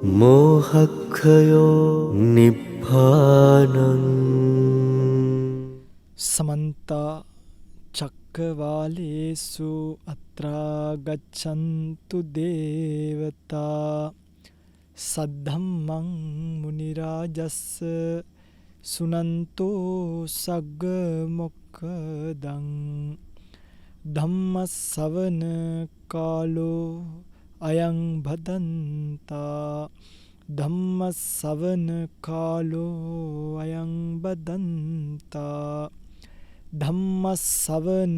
මෝහක්ඛයෝ නිබ්බානං සමන්ත චක්කවාලේසු අත්‍රා ගච්ඡන්තු දේවතා සද්ධම්මං මුනි රාජස්ස සුනන්තෝ සග්ග මොක්ඛදං ධම්මස්සවන කාලෝ අයං බදන්තා ධම්මස්සවන කාලෝ අයං බදන්තා ධම්මස්සවන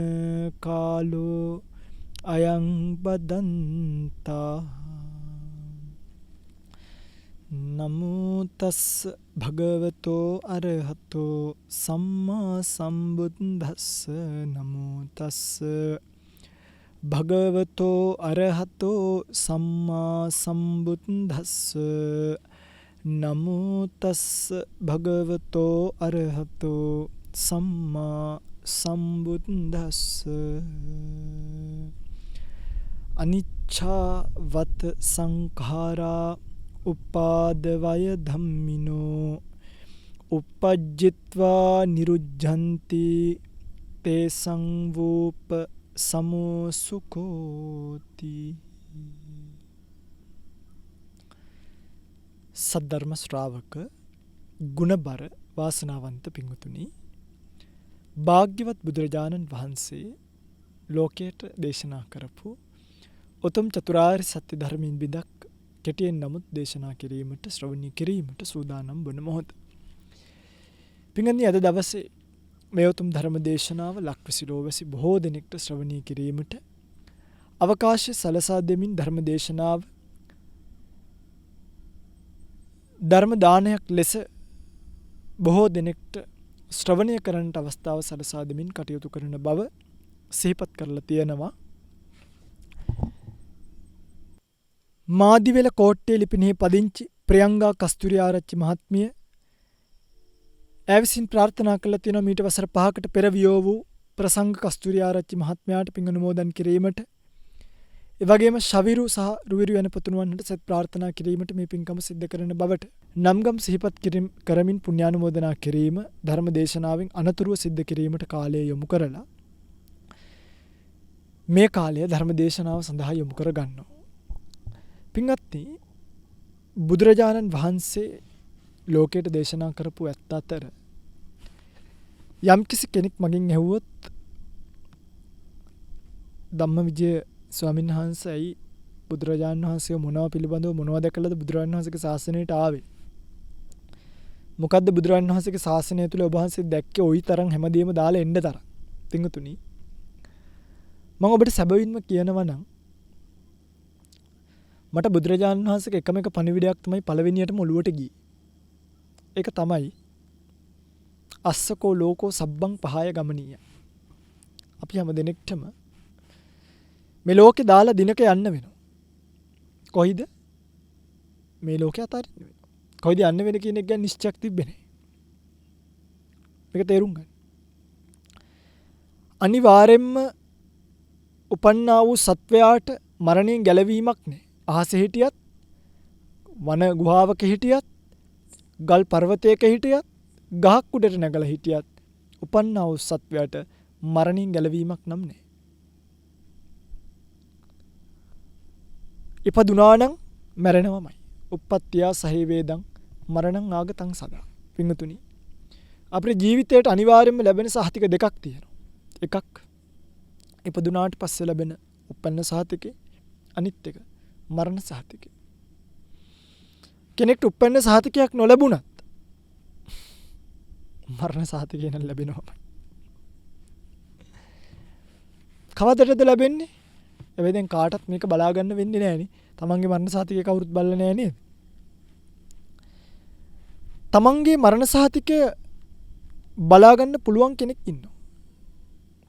කාලෝ අයං බදන්තා නමෝ තස් භගවතෝ අරහතෝ සම්මා සම්බුද්දස්ස නමෝ තස් භගවතෝ අරහතෝ සම්මා සම්බුද්දස්ස නමෝ තස් භගවතෝ අරහතෝ සම්මා සම්බුද්දස්ස අනිච්ඡා වත සංඛාරා උපාදවය ධම්මිනෝ uppajjitva niruddhanti තේසං වූප සමෝ සුඛෝති. සද්ධර්ම ශ්‍රාවක ගුණබර වාසනාවන්ත පින්වතුනි, භාග්‍යවත් බුදුරජාණන් වහන්සේ ලෝකයට දේශනා කරපු උතුම් චතුරාර්ය සත්‍ය ධර්මයෙන් බිදක් කෙටියෙන් නමුත් දේශනා කිරීමට ශ්‍රවණය කිරීමට සූදානම් වන මොහොත. පින්වත්නි, අද දවසේ මේ උතුම් ධර්ම දේශනාව ලක්වැසි ලෝවැසි බොහෝ දෙනෙක්ට ශ්‍රවණය කිරීමට අවකාශය සලසා දෙමින් ධර්ම දේශනාව ධර්ම දානයක් ලෙස බොහෝ දෙනෙක්ට ශ්‍රවණය කරන්නට අවස්ථාව සලසා දෙමින් කටයුතු කරන බව සිහිපත් කරලා තියෙනවා. මාදිවෙල කෝට්ටේ ලිපිනෙහි පදිංචි ප්‍රියංගා කස්තුරි ආරච්චි මහත්මිය ඇවිසින් ප්‍රාර්ථනා කළා තියෙනවා මීට වසර 5කට පෙර වියෝ වූ ප්‍රසංග කස්තුරි ආරච්චි මහත්මයාට පින් අනුමෝදන් කිරීමට, ඒ වගේම ශවිරු සහ රුවිරු යන පුතුණුවන්ට සත් ප්‍රාර්ථනා කිරීමට මේ පින්කම සිද්ධ කරන බවට නම්ගම් සිහිපත් කරමින් පුණ්‍යානුමෝදනා කිරීම, ධර්ම දේශනාවෙන් අනතුරුව සිද්ධ කිරීමට කාලය යොමු කරලා මේ කාලය ධර්ම දේශනාව සඳහා යොමු කර ගන්නවා. පින්වත්නි, බුදුරජාණන් වහන්සේ ලෝකයට දේශනා කරපු ඇත්ත අතර යම්කිසි කෙනෙක් මගෙන් ඇහුවොත් ධම්මවිජය ස්වාමීන් වහන්සේයි බුදුරජාණන් වහන්සේ මොනව පිළිබඳව මොනව දැකලාද බුදුරජාණන් වහන්සේගේ ශාසනයට ආවේ? මොකද්ද බුදුරජාණන් වහන්සේගේ ශාසනය තුළ ඔබ වහන්සේ දැක්කේ ওই තරම් හැමදේම දාලා එන්න තරම්? පින්වතුනි, මම ඔබට සැබවින්ම කියනවා නම් මට බුදුරජාණන් වහන්සේගේ එකම එක පණිවිඩයක් තමයි පළවෙනියටම ඔළුවට ගියේ. ඒක තමයි අස්සකෝ ලෝකෝ සබ්බං පහය ගමනීය. අපි හැම දෙනෙක්ටම මේ ලෝකේ දාලා දිනක යන්න වෙනවා. කොයිද? මේ ලෝකේ අතාරින්න වෙනවා. කොයිද යන්න වෙන කියන එක ගැන නිශ්චයක් තිබෙන්නේ නැහැ. මේක තේරුම් ගන්න. අනිවාර්යෙන්ම උපන්නා වූ සත්වයාට මරණයෙන් ගැලවීමක් නැහැ. අහසේ හිටියත්, වන ගුහාවක හිටියත්, ගල් පර්වතයක හිටියත්, ගහක් උඩට නැගලා හිටියත් උපන්නා වූ සත්වයාට මරණයෙන් ගැලවීමක් නම් නැහැ. ඉපදුනා නම් මැරෙනවමයි. උප්පත්තියා සහේ වේදං මරණං ආගතං සදා. පින්වතුනි, අපේ ජීවිතයට අනිවාර්යයෙන්ම ලැබෙන සහතික දෙකක් තියෙනවා. එකක් ඉපදුනාට පස්සේ ලැබෙන උපන්න සහතිකේ, අනිත් එක මරණ සහතිකේ. කෙනෙක්ට උපන්න සහතිකයක් නොලැබුණත් මරණ සහතිකය නම් ලැබෙනවමයි. කවදටද ලැබෙන්නේ? හැබැයි දැන් කාටත් මේක බලා ගන්න වෙන්නේ නැහැ නේ. තමන්ගේ මරණ සහතිකය කවුරුත් බලලා නැහැ නේද? තමන්ගේ මරණ සහතිකය බලා ගන්න පුළුවන් කෙනෙක් ඉන්නවා.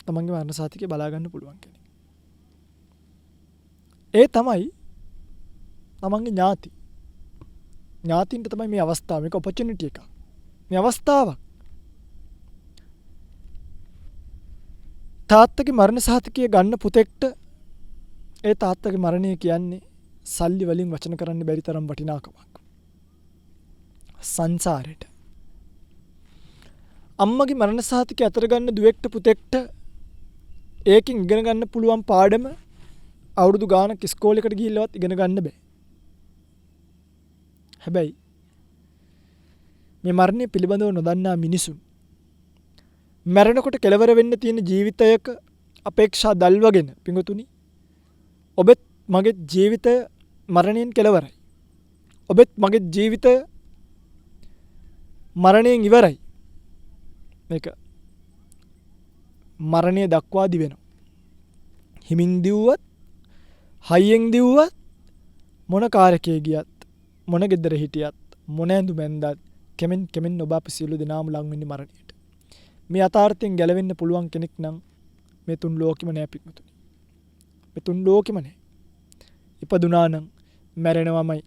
තමන්ගේ මරණ සහතිකය බලා ගන්න පුළුවන් කෙනෙක්. ඒ තමයි තමන්ගේ ඥාති. ඥාතින්ට තමයි මේ අවස්ථාව, මේක ඔපචුනිටි එකක්. මේ අවස්ථාවක්. තාත්තගේ මරණ සහතිකය ගන්න පුතෙක්ට ඒ තාත්තගේ මරණය කියන්නේ සල්ලි වලින් වචන කරන්න බැරි තරම් වටිනාකමක්. සංසාරෙට. අම්මගේ මරණ සහතිකය අතර ගන්න දුවෙක්ට පුතෙක්ට ඒකෙන් ඉගෙන ගන්න පුළුවන් පාඩම අවුරුදු ගානක් ඉස්කෝලේකට ගිහිල්ලවත් ඉගෙන ගන්න බෑ. හැබැයි මේ මරණය පිළිබඳව නොදන්නා මිනිසුන් මැරෙනකොට කෙලවර වෙන්න තියෙන ජීවිතයක අපේක්ෂා දල්වගෙන පිඟුතුනි ඔබෙත් මගේ ජීවිතය මරණයෙන් කෙලවරයි. ඔබෙත් මගේ ජීවිතය මරණයෙන් ඉවරයි. මේක මරණය දක්වා දිවෙනවා. හිමින් දිව්වත් හයියෙන් දිව්වත් මොන කාර්යකේ ගියත් මොන ගෙදර හිටියත් මොන ඇඳුම් ඇඳත් කෙමෙන් ඔබ අප සියලු දෙනාම ලං වෙන්නේ මරණයට. මේ යථාර්ථයෙන් ගැලවෙන්න පුළුවන් කෙනෙක් නම් මේ තුන් ලෝකෙම නෑ පිටුතුනි. මේ තුන් ලෝකෙම නෑ. ඉපදුනා නම් මැරෙනවමයි.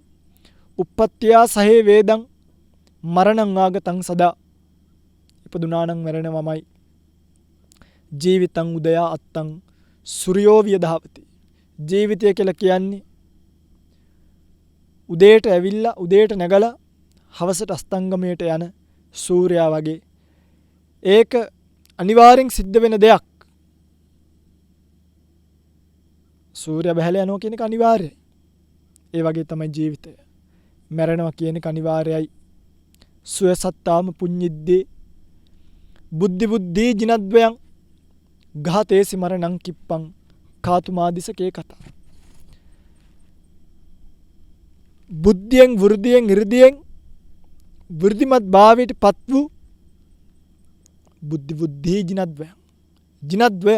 උප්පත්තියා සහේ වේදං මරණං ආගතං සදා. ඉපදුනා නම් මැරෙනවමයි. ජීවිතං උදයා අත්තං සූර්යෝ වියදහවති. ජීවිතය කියලා කියන්නේ උදේට ඇවිල්ලා උදේට නැගලා හවසට අස්තංගමයට යන සූර්යයා වගේ. ඒක අනිවාර්යෙන් සිද්ධ වෙන දෙයක්. සූර්යයා බහැලා යනවා කියන එක අනිවාර්යයි. ඒ වගේ තමයි ජීවිතය. මැරෙනවා කියන එක අනිවාර්යයි. සුවසත්තාම පුඤ්ඤිද්දේ බුද්ධි ජිනද්වයන් ඝාතේසි මරණං කිප්පං කාතුමාදිසකේ කතා. බුද්ධියෙන් වෘද්ධියෙන් 이르දියෙන් වෘද්ධිමත් භාවයට පත් වූ බුද්ධි ජිනද්වයන් ජිනද්වය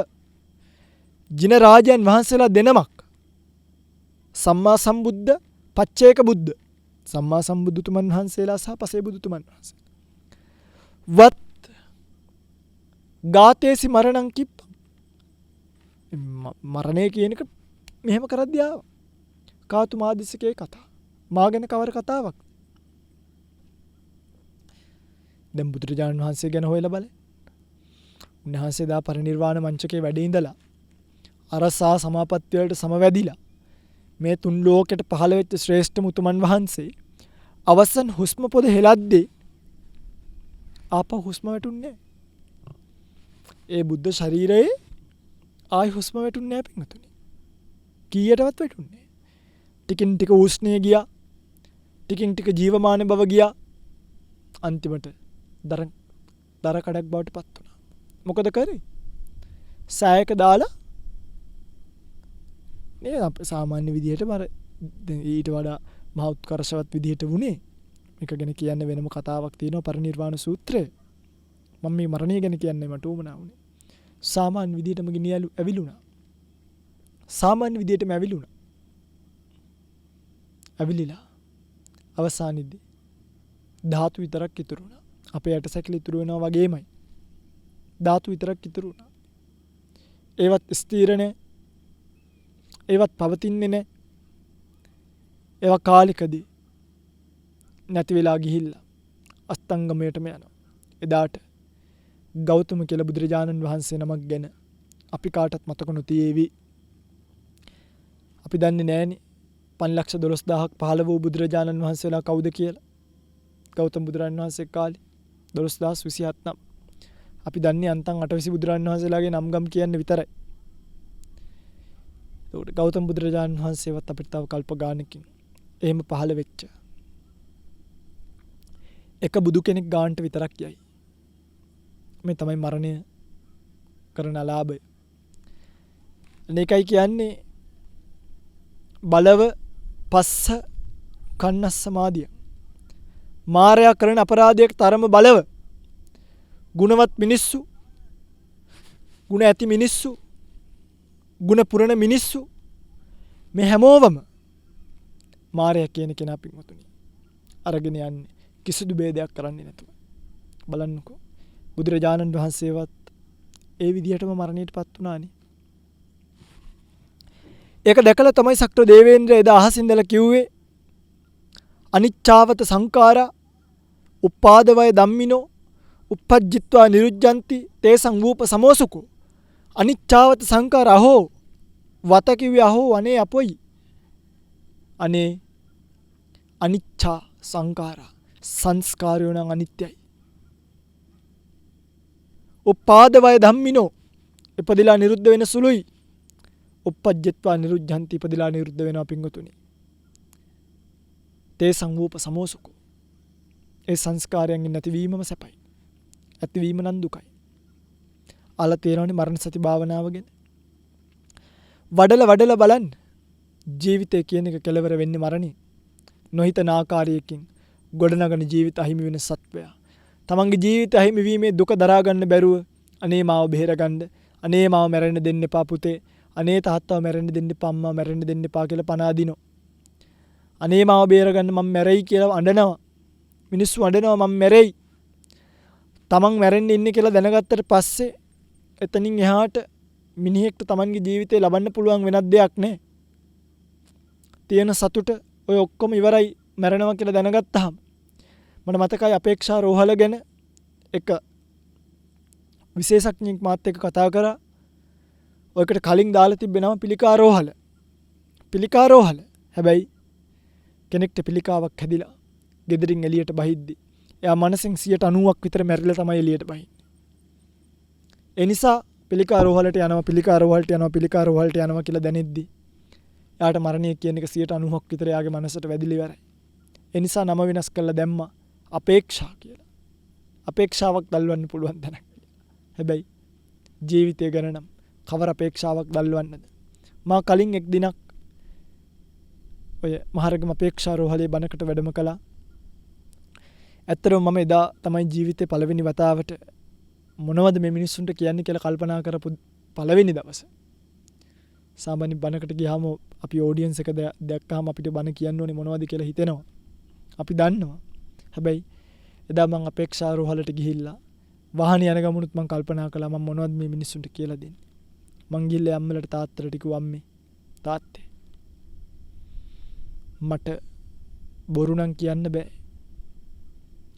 ජින රාජයන් වහන්සේලා දෙනමක් සම්මා සම්බුද්ධ පච්චේක බුද්ධ සම්මා සම්බුදුතුමන් වහන්සේලා සහ පසේ බුදුතුමන් වහන්සේලා වත් ගාතේසි මරණං කිප්ප මරණය කියන එක මෙහෙම කරද්දී ආවා. කාතුමාදිසකේ කතා. මා ගැන කවර කතාවක්. දැන් බුදුරජාණන් වහන්සේ ගැන හොයලා බලන්න. උන්වහන්සේ දා පරිනිර්වාණ මංචකේ වැඩ ඉඳලා අරසා සමාපත්තිය වලට සමවැදිලා මේ තුන් ලෝකෙට පහළ වෙච්ච ශ්‍රේෂ්ඨ මුතුමන් වහන්සේ අවසන් හුස්ම පොද හෙලද්දී ආපහු හුස්ම වැටුන්නේ. ඒ බුද්ධ ශරීරයේ ආයි හුස්ම වැටුන්නේ නැහැ පින්වතුනි. කීයටවත් වැටුන්නේ. ටිකින් ටික උෂ්ණය ගියා. ටිකින් ටික ජීවමාන බව ගියා. අන්තිමට දර කඩක් බවට පත් වුණා. මොකද කරේ? සායක දාලා මේ සාමාන්‍ය විදිහට මර ඊට වඩා මහ උත්කර්ෂවත් විදිහට වුණේ. මේක ගැන කියන්න වෙනම කතාවක් තියෙනවා පරිනිර්වාණ සූත්‍රය. මම මේ මරණය ගැන කියන්නේ මට උවමනා වුණේ. සාමාන්‍ය විදිහටම ගිනියලු ඇවිලුණා. සාමාන්‍ය විදිහටම ඇවිලුණා. ඇවිලිලා අවසානයේදී ධාතු විතරක් ඉතුරු වුණා. අපේ යටසැකිලි ඉතුරු වෙනවා වගේමයි. ධාතු විතරක් ඉතුරු වුණා. ඒවත් ස්ථීර නැහැ. ඒවත් පවතින්නේ නැහැ. ඒවා කාලිකදී නැති වෙලා ගිහිල්ලා අස්තංගමයටම යනවා. එදාට ගෞතම කියලා බුදුරජාණන් වහන්සේ නමක් ගැන අපි කාටත් මතක නොතියේවි. අපි දන්නේ නැහනේ 512000ක් පහළ වූ බුදුරජාණන් වහන්සේලා කවුද කියලා. ගෞතම බුදුරජාණන් වහන්සේ කාලේ 12027 නම්. අපි දන්නේ අන්තං 820 බුදුරජාණන් වහන්සේලාගේ නම් ගම් කියන්නේ විතරයි. ඒකට ගෞතම බුදුරජාණන් වහන්සේවත් අපිට තව කල්ප ගානකින් එහෙම පහළ වෙච්ච එක බුදු කෙනෙක් ගානට විතරක් යයි. මේ තමයි මරණය කරන අලාභය. මේකයි කියන්නේ බලව පස්ස කන්නස් සමාධිය. මාරයා කරන අපරාධයක තරම බලව. ගුණවත් මිනිස්සු, ගුණ ඇති මිනිස්සු, ගුණ පුරන මිනිස්සු මේ හැමෝවම මාරයා කියන කෙනා පින්වතුනි අරගෙන යන්නේ කිසිදු ભેදයක් කරන්නේ නැතුව. බලන්නකෝ බුදුරජාණන් වහන්සේවත් ඒ විදිහටම මරණයටපත් වුණානේ. ඒක දැකලා තමයි සක්‍ර දේවේන්ද්‍ර එදා අහසින්දලා කිව්වේ අනිච්චාවත සංඛාරා උපාදවය ධම්මිනෝ uppajjitva niruddhanti තේසං වූප සමෝසුකෝ. අනිච්චාවත සංඛාර අහෝ වත කිව්වේ අහෝ අනේ අපොයි. අනේ අනිච්චා සංඛාරා සංස්කාරයෝ නම් අනිත්‍යයි. උපාද වය ධම්මිනෝ ඉපදිලා නිරුද්ධ වෙන සුළුයි. උපජ්ජත්වා නිරුද්ධන්ති ඉපදිලා නිරුද්ධ වෙනවා පින්වතුනි. තේ සංවූප සමෝසුකෝ. ඒ සංස්කාරයන්ගෙන් නැතිවීමම සැපයි. ඇතිවීම නම් දුකයි. අලා තේරෙනවනේ මරණ සති භාවනාව ගැන. වඩලා බලන්න. ජීවිතය කියන එක කෙලවර වෙන්නේ මරණින්. නොහිතන ආකාරයකින් ගොඩනගන ජීවිත අහිමි වෙන සත්වයා. තමන්ගේ ජීවිත අහිමි වීමේ දුක දරා ගන්න බැරුව අනේ මාව බෙහෙරගන්න, අනේ මාව මැරෙන්න දෙන්න එපා පුතේ, අනේ තාත්තව මැරෙන්න දෙන්න එපා, අම්මා මැරෙන්න දෙන්න එපා කියලා පණ අදිනවා. අනේ මාව බේරගන්න මම මැරෙයි කියලා අඬනවා. මිනිස්සු අඬනවා මම මැරෙයි. තමන් මැරෙන්න ඉන්නේ කියලා දැනගත්තට පස්සේ එතනින් එහාට මිනිහෙක්ට තමන්ගේ ජීවිතේ ලබන්න පුළුවන් වෙනත් දෙයක් නැහැ. තියෙන සතුට ඔය ඔක්කොම ඉවරයි මැරෙනවා කියලා දැනගත්තාම. මට මතකයි අපේක්ෂා රෝහල ගැන එක විශේෂඥයෙක් මාත් එක්ක කතා කරා. ඔයකට කලින් දාලා තිබෙනවා පිළිකා රෝහල. පිළිකා රෝහල. හැබැයි කෙනෙක්ට පිළිකාවක් හැදිලා ගෙදරින් එළියට බහිද්දි එයා මනසෙන් 90%ක් විතර මැරිලා තමයි එළියට බහින්නේ. ඒ නිසා පිළිකා රෝහලට යනවා කියලා දැනෙද්දි එයාට මරණය කියන එක 90%ක් විතර එයාගේ මනසට වැදිලි ඉවරයි. ඒ නිසා නම වෙනස් කරලා දැම්මා අපේක්ෂා කියලා. අපේක්ෂාවක් දල්වන්න පුළුවන් තැනක්. හැබැයි ජීවිතය ගැන නම් කවර අපේක්ෂාවක් දල්වන්නද? මා කලින් එක් දිනක් ඔය මහරගම අපේක්ෂා රෝහලේ බණකට වැඩම කළා. ඇත්තටම මම එදා තමයි ජීවිතේ පළවෙනි වතාවට මොනවද මේ මිනිස්සුන්ට කියන්නේ කියලා කල්පනා කරපු පළවෙනි දවස. සාමාන්‍ය බණකට ගියාම අපි ඔඩියන්ස් එක දැක්කහම අපිට බණ කියන්න ඕනේ මොනවද කියලා හිතෙනවා. අපි දන්නවා. හැබැයි එදා මම අපේක්ෂා රෝහලට ගිහිල්ලා වාහනේ යන ගමනුත් මම කල්පනා කළා මම මොනවද මේ මිනිස්සුන්ට කියලා දෙන්නේ. මං ගිහිල්ලා අම්මලට තාත්තට කිව්වා අම්මේ තාත්තේ මට බොරු නම් කියන්න බෑ.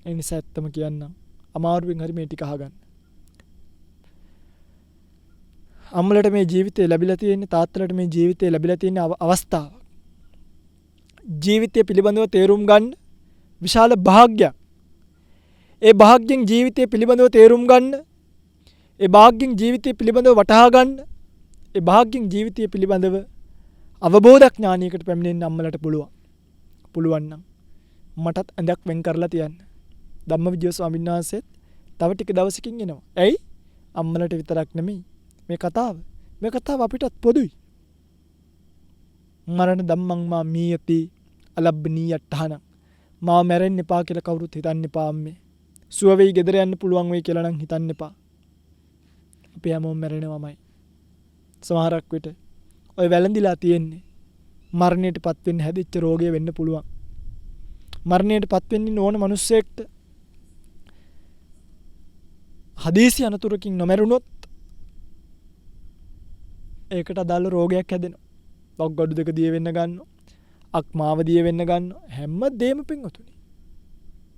ඒ නිසා ඇත්තම කියන්නම්. අමාරුවෙන් හරි මේ ටික අහගන්න. අම්මලට මේ ජීවිතේ ලැබිලා තියෙන්නේ, තාත්තලට මේ ජීවිතේ ලැබිලා තියෙන අවස්ථාවක්. ජීවිතය පිළිබඳව තේරුම් ගන්න විශාල භාග්‍යයක්. ඒ භාග්යෙන් ජීවිතය පිළිබඳව තේරුම් ගන්න, ඒ භාග්යෙන් ජීවිතය පිළිබඳව වටහා ගන්න, ඒ භාග්යෙන් ජීවිතය පිළිබඳව අවබෝධ ඥානයකට පැමිණෙන්න අම්මලට පුළුවන්. පුළුවන් නම් මටත් ඇඳක් වෙන් කරලා තියන්න. ධම්මවිජය ස්වාමීන් වහන්සේත් තව ටික දවසකින් එනවා. ඇයි? අම්මලට විතරක් නෙමෙයි මේ කතාව අපිටත් පොදුයි. මරණ ධම්මං මා මීයති අලබ්බනීයට්ඨාන. මාව මැරෙන්න එපා කියලා කවුරුත් හිතන්න එපා අම්මේ. සුව වෙයි ගෙදර යන්න පුළුවන් වෙයි කියලා නම් හිතන්න එපා. අපි හැමෝම මැරෙනවමයි. සමහරක් විට ඔය වැළඳිලා තියෙන්නේ මරණයටපත් වෙන්න හැදිච්ච රෝගය වෙන්න පුළුවන්. මරණයටපත් වෙන්න ඕන මිනිස්සෙක්ට හදිසි අනතුරකින් නොමරුණොත් ඒකට අදාළ රෝගයක් හැදෙනවා. වක්ගඩු දෙක දිය වෙන්න ගන්නවා. අක්මාව දිය වෙන්න ගන්නවා. හැම දෙයක්ම පින්වතුනි.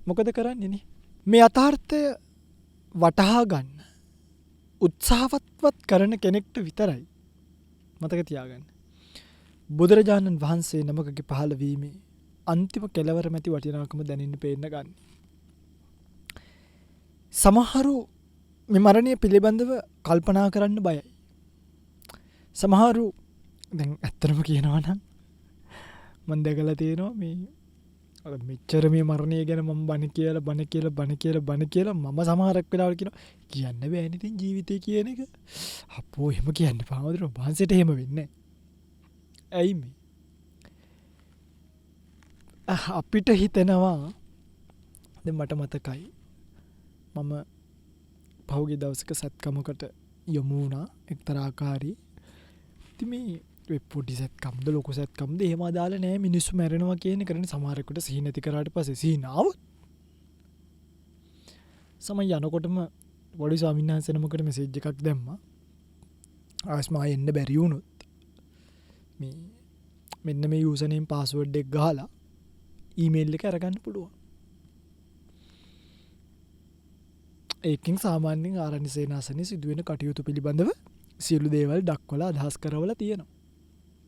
මොකද කරන්නේ නේ? මේ යථාර්ථය වටහා ගන්න උත්සාහවත්වත් කරන කෙනෙක්ට විතරයි මතක තියාගන්න. බුදුරජාණන් වහන්සේ නමකගේ පහළ වීමේ අන්තිම කෙලවර මැති වටිනාකම දැනෙන්න පේන්න ගන්න. සමහරු මේ මරණය පිළිබඳව කල්පනා කරන්න බයයි. සමහරු දැන් ඇත්තටම කියනවා නම් මම දැකලා තියෙනවා මේ මෙච්චර මේ මරණය ගැන මම බණ කියලා මම සමහරක් වෙලාවල් කියන්න බෑනේ ඉතින් ජීවිතය කියන එක. අපෝ එහෙම කියන්න එපා. වහන්සේට එහෙම වෙන්නේ නැහැ. ඇයි මේ? අපිට හිතෙනවා දැන් මට මතකයි මම පහුගිය දවසක සත්කමකට යමු වුණා එක්තරා ආකාරී. ඉතින් මේ පොඩි සත්කම්ද ලොකු සත්කම්ද එහෙම අදාළ නැහැ. මිනිස්සු මැරෙනවා කියන කරන්නේ සමහරෙකුට සිහි නැති කරාට පස්සේ සිහිනාව සමය යනකොටම පොඩි ස්වාමීන් වහන්සේ නමකට මෙසේජ් එකක් දැම්මා. ආස්මා එන්න බැරි වුණොත් මේ මෙන්න මේ යූසර් නේම් පාස්වර්ඩ් එක ගහලා ඊමේල් එක අරගන්න පුළුවන්. ඒකෙන් සාමාන්‍යයෙන් ආරණ්‍ය සේනාසනේ සිදුවෙන කටයුතු පිළිබඳව සියලු දේවල් දක්වලා අදහස් කරවලා තියෙනවා.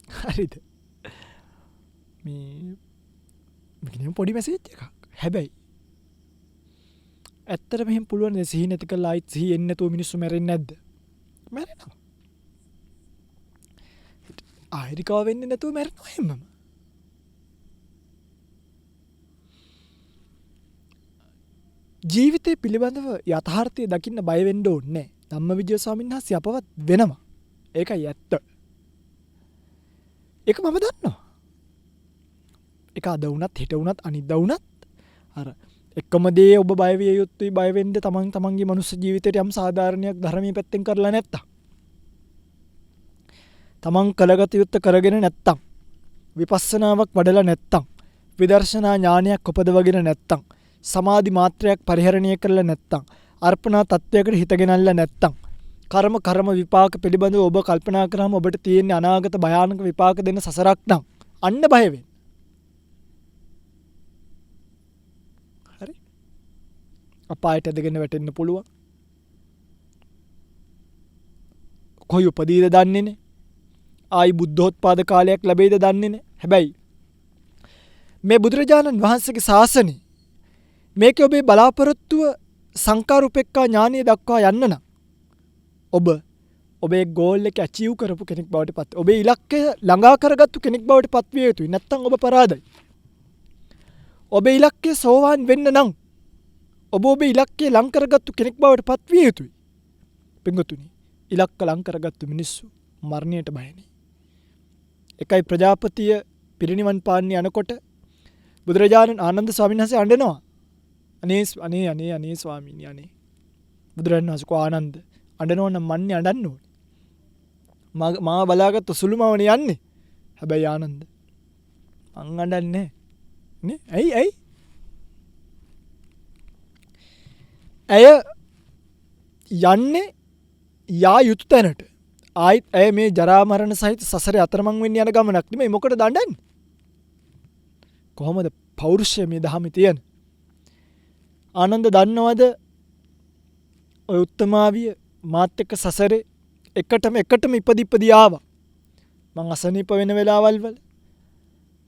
හරිද? මේ පොඩි මැසේජ් එකක්. හැබැයි ඇත්තට මෙහෙම පුළුවන් නේ සිහි නැති කරලා ආයිත් සිහි එන්නේ නැතුව මිනිස්සු මැරෙන්නේ නැද්ද? මැරෙනවා. ආයෙරිකව වෙන්නේ නැතුව මැරෙනවා හැමම. ජීවිතේ පිළිබඳව යථාර්ථය දකින්න බය වෙන්න ඕනේ නැහැ. ධම්මවිජය ස්වාමීන් වහන්සේ අපවත් වෙනවා. ඒකයි ඇත්ත. ඒක මම දන්නවා. ඒක අද වුණත් හෙට වුණත් අනිද්දා වුණත් අර එකම දේ ඔබ බය විය යුතුයි. බය වෙන්න තමන්ගේ මනුස්ස ජීවිතේට යම් සාධාරණයක් ධර්මයේ පැත්තෙන් කරලා නැත්තම්. තමන් කළගත යුත්ත කරගෙන නැත්තම්. විපස්සනාවක් වඩලා නැත්තම්. විදර්ශනා ඥානයක් උපදවගෙන නැත්තම්. සමාධි මාත්‍රයක් පරිහරණය කරලා නැත්තම්. අර්පණා තත්වයකට හිත ගෙනල්ලා නැත්තම්. කර්ම විපාක පිළිබඳව ඔබ කල්පනා කරාම ඔබට තියෙන අනාගත භයානක විපාක දෙන සසරක් නම් අන්න බය වෙන්න. හරි? අපායට ඇදගෙන වැටෙන්න පුළුවන්. කොයි උපදීද දන්නේ නැහැ. ආයි බුද්ධෝත්පාද කාලයක් ලැබෙයිද දන්නේ නැහැ. හැබැයි මේ බුදුරජාණන් වහන්සේගේ ශාසනය මේකේ ඔබේ බලාපොරොත්තුව සංකාර උපේක්ඛා ඥානිය දක්වා යන්න නම් ඔබේ ගෝල් එක අචීව් කරපු කෙනෙක් බවට පත්. ඔබේ ඉලක්කය ළඟා කරගත්තු කෙනෙක් බවට පත් විය යුතුයි. නැත්නම් ඔබ පරාදයි. ඔබේ ඉලක්කය සෝවාන් වෙන්න නම් ඔබේ ඉලක්කය ලං කරගත්තු කෙනෙක් බවට පත් විය යුතුයි. පින්වතුනි, ඉලක්ක ලං කරගත්තු මිනිස්සු මරණයට බය නැහැ. එකයි ප්‍රජාපතිය පිරිනිවන් පාන්නේ යනකොට බුදුරජාණන් ආනන්ද ස්වාමීන් වහන්සේ අඬනවා. අනේ ස්වාමීනි අනේ. බුදුරජාණන් වහන්සේ කෝ ආනන්ද අඬනවා නම් මන්නේ අඬන්න ඕනේ. මා බලාගත්ත සුළුමවනේ යන්නේ. හැබැයි ආනන්ද මං අඬන්නේ නේ. ඇයි? ඇය යන්නේ යා යුතු තැනට. ආයිත් ඇය මේ ජරා මරණ සහිත සසරේ අතරමං වෙන්න යන ගමනක් නෙමෙයි. මොකටද අඬන්නේ? කොහොමද පෞරුෂය මේ දහමේ තියෙන? ආනන්ද දන්නවද ඔය උත්තමාවිය මාත් එක්ක සසරේ එකටම ඉපදි ආවා. මං අසනීප වෙන වෙලාවල් වල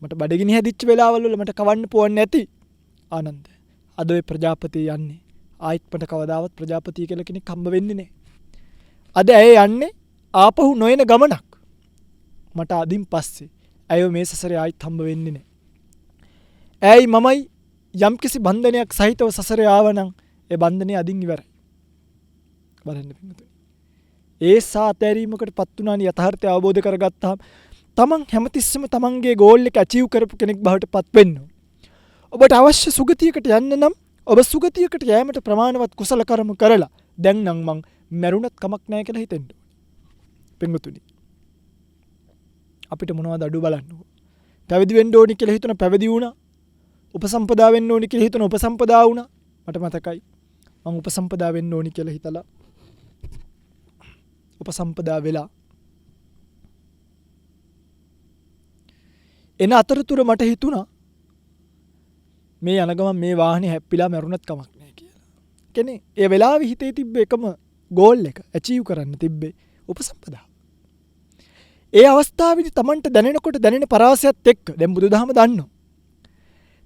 මට බඩගිනි හැදිච්ච වෙලාවල් වල මට කවන්න පොවන්නේ නැති. ආනන්ද අද ඔය ප්‍රජාපති යන්නේ ආයිත් මට කවදාවත් ප්‍රජාපති කියලා කෙනෙක් හම්බ වෙන්නේ නැහැ. අද ඇය යන්නේ ආපහු නොයන ගමනක්. මට අදින් පස්සේ ඇය මේ සසරේ ආයිත් හම්බ වෙන්නේ නැහැ. ඇයි මමයි යම්කිසි බන්ධනයක් සහිතව සසරේ ආවනම් ඒ බන්ධනේ අදින් ඉවරයි. බලන්න පිටුතුනි. ඒ සාතැරීමකට පත් වුණානි යථාර්ථය අවබෝධ කරගත්තාම තමන් හැමතිස්සෙම තමන්ගේ ගෝල් එක අචීව් කරපු කෙනෙක් බවට පත් වෙන්න. ඔබට අවශ්‍ය සුගතියකට යන්න නම් ඔබ සුගතියකට යෑමට ප්‍රමාණවත් කුසල කර්ම කරලා දැන් නම් මං මැරුණත් කමක් නැහැ කියලා හිතෙන්න ඕනේ. පිටුතුනි. අපිට මොනවද අඩු බලන්න. පැවිදි වෙන්න ඕනි කියලා හිතන පැවිදි වුණා. උපසම්පදා වෙන්න ඕනි කියලා හිතන උපසම්පදා වුණා. මට මතකයි මම උපසම්පදා වෙන්න ඕනි කියලා හිතලා උපසම්පදා වෙලා එන අතරතුර මට හිතුණා මේ යන ගමන් මේ වාහනේ හැප්පිලා මැරුණත් කමක් නැහැ කියලා. කියන්නේ ඒ වෙලාවේ හිතේ තිබ්බ එකම ගෝල් එක අචීව් කරන්න තිබ්බේ උපසම්පදා. ඒ අවස්ථාවේදී Tamanට දැනෙනකොට දැනෙන පරාසයත් එක්ක දැන් බුදුදහම දන්නවා.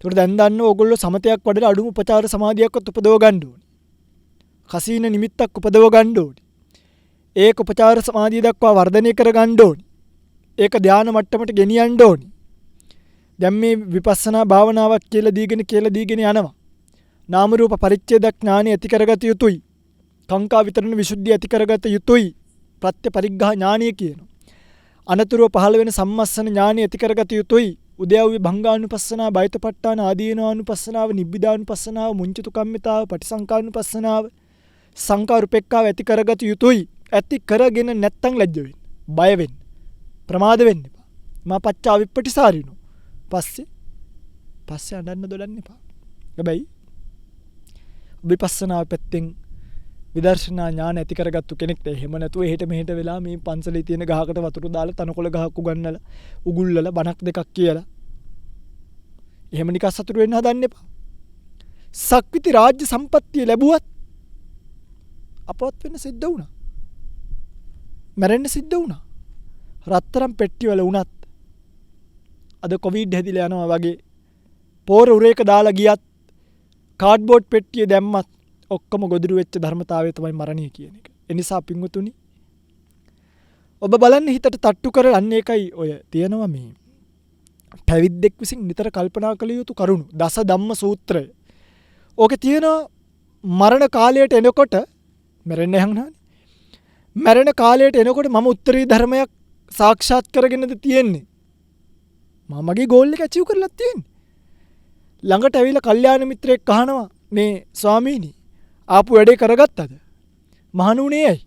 ඒකට දැන් දන්න ඕගොල්ලෝ සමතයක් වඩලා අඩුම උපචාර සමාධියක්වත් උපදව ගන්න ඕනේ. කසීන නිමිත්තක් උපදව ගන්න ඕනේ. ඒක උපචාර සමාධිය දක්වා වර්ධනය කර ගන්න ඕනේ. ඒක ධානා මට්ටමට ගෙනියන්න ඕනේ. දැන් මේ විපස්සනා භාවනාවක් කියලා දීගෙන යනවා. නාම රූප පරිච්ඡේද ඥානෙ ඇති කරගත යුතුයි. කාංකා විතරණ විසුද්ධිය ඇති කරගත යුතුයි. ප්‍රත්‍ය පරිග්ඝා ඥානිය කියනවා. අනතුරුව පහළ වෙන සම්මස්සන ඥානිය ඇති කරගත යුතුයි. උද්‍යව්‍ය භංගානුපස්සනාව, බයිතපට්ඨාන ආදීනානුපස්සනාව, නිබ්බිදානුපස්සනාව, මුංචිතු කම්මිතාව, පටිසංකානුපස්සනාව, සංකාර උපේක්ඛාව ඇති කරගත යුතුයි. ඇති කරගෙන නැත්තම් ලැජ්ජ වෙන්න, බය වෙන්න, ප්‍රමාද වෙන්න එපා. මා පච්චා විප්පටිසාරිනෝ. පස්සේ අඬන්න දොඩන්න එපා. හැබැයි විපස්සනා පැත්තෙන් විදර්ශනා ඥාන ඇති කරගත්තු කෙනෙක්ට එහෙම නැතුව එහෙට මෙහෙට වෙලා මේ පන්සලේ තියෙන ගහකට වතුර දාලා තනකොළ ගහක් උගන්නලා උගුල්ලලා බණක් දෙකක් කියලා එහෙම නිකන් සතුටු වෙන්න හදන්න එපා. සක්විති රාජ්‍ය සම්පත්තිය ලැබුවත් අපවත් වෙන්න සිද්ධ වුණා. මැරෙන්න සිද්ධ වුණා. රත්තරන් පෙට්ටිවල වුණත් අද කොවිඩ් හැදිලා යනවා වගේ පෝර උරේක දාලා ගියත් කාඩ්බෝඩ් පෙට්ටිය දැම්මත් ඔක්කොම ගොදුරු වෙච්ච ධර්මතාවය තමයි මරණය කියන එක. ඒ නිසා පින්වතුනි ඔබ බලන්න හිතට තට්ටු කරලා අන්න ඒකයි ඔය තියෙනවා මේ පැවිද්දෙක් විසින් නිතර කල්පනා කළ යුතු කරුණු දස ධම්ම සූත්‍රය. ඕකේ තියෙනවා මරණ කාලයට එනකොට මැරෙන්න යහනානේ. මැරෙන කාලයට එනකොට මම උත්තරී ධර්මයක් සාක්ෂාත් කරගෙනද තියෙන්නේ. මම මගේ ගෝල් එක අචීව් කරලා තියෙන්නේ. ළඟට ඇවිල්ලා කල්යාණ මිත්‍රයෙක් අහනවා මේ ස්වාමීනි ආපු වැඩේ කරගත්තද? මහණුනේ ඇයි?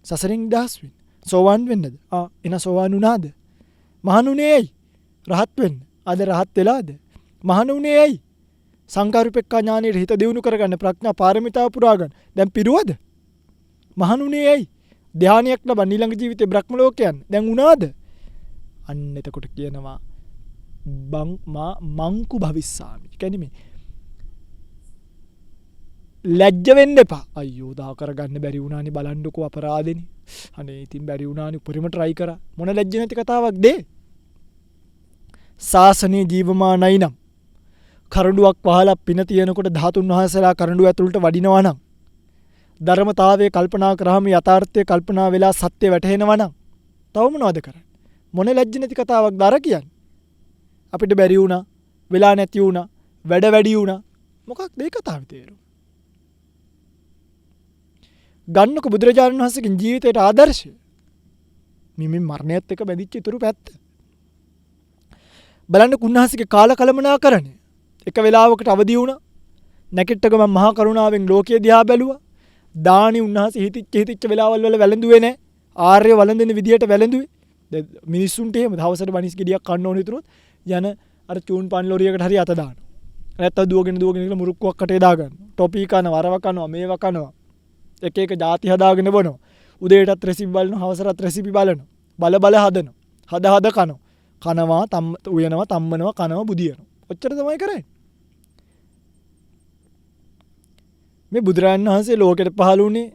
සසරින් නිදහස් වෙන්න. සෝවාන් වෙන්නද? එන සෝවාන් වුණාද? මහණුනේ ඇයි? රහත් වෙන්න. අද රහත් වෙලාද? මහණුනේ ඇයි? සංකාරුපෙක්ඛා ඥානෙට හිත දියුණු කරගන්න ප්‍රඥා පාරමිතාව පුරා ගන්න. දැන් පිරුවද? මහණුනේ ඇයි? ධානයක් ලබන ඊළඟ ජීවිතේ බ්‍රහ්ම ලෝකයන් දැන් වුණාද? අන්න එතකොට කියනවා මංකු භවිස්සාමි. කියන්නේ මේ ලැජ්ජ වෙන්න එපා. අයියෝ දා කරගන්න බැරි වුණානේ බලන්නකෝ අපරාධෙනේ. අනේ ඉතින් බැරි වුණානේ උපරිම try කරා. මොන ලැජ්ජ නැති කතාවක් දේ. ශාසනයේ ජීවමානයි නම් කරඬුවක් වහලා පින තියෙනකොට ධාතුන් වහන්සේලා කරඬුව ඇතුළට වඩිනවා නම් ධර්මතාවයේ කල්පනා කරාම යථාර්ථයේ කල්පනා වෙලා සත්‍ය වැටහෙනවා නම් තව මොනවද කරන්නේ? මොන ලැජ්ජ නැති කතාවක් දර කියන්නේ? අපිට බැරි වුණා, වෙලා නැති වුණා, වැඩ වැඩි වුණා. මොකක්ද ඒ කතාවේ තේරුම? ගන්නකො බුදුරජාණන් වහන්සේගේ ජීවිතයට ආදර්ශය. මේ මරණයත් එක්ක බැඳිච්ච ඉතුරු පැත්ත. බලන්න උන්වහන්සේගේ කාල කලමනාකරණය. එක වෙලාවකට අවදි වුණා. නැකිට ගමන් මහා කරුණාවෙන් ලෝකයේ දිහා බැලුවා. දානි උන්වහන්සේ හිතිච්ච වෙලාවල් වල වැළඳුවේ නැහැ. ආර්ය වළඳන විදියට වැළඳුවේ. මිනිස්සුන්ට එහෙම දවසට බනිස් ගෙඩියක් කන්න ඕන විතරොත් යන අර චූන් පාන් ලොරියකට හරි අත දානවා. නැත්තම් දුවගෙන කියලා මුරුක්කුවක් කටේ දාගන්න. ටොපි කනවා, වරව කනවා, මේව කනවා. එක එක ಜಾති හදාගෙන බොනවා. උදේටත් රෙසිපි බලනවා, හවසටත් රෙසිපි බලනවා. බල හදනවා. හද කනවා. කනවා, උයනවා, තම්මනවා, කනවා, බුදියනවා. ඔච්චර තමයි කරන්නේ. මේ බුදුරජාණන් වහන්සේ ලෝකෙට පහළ වුණේ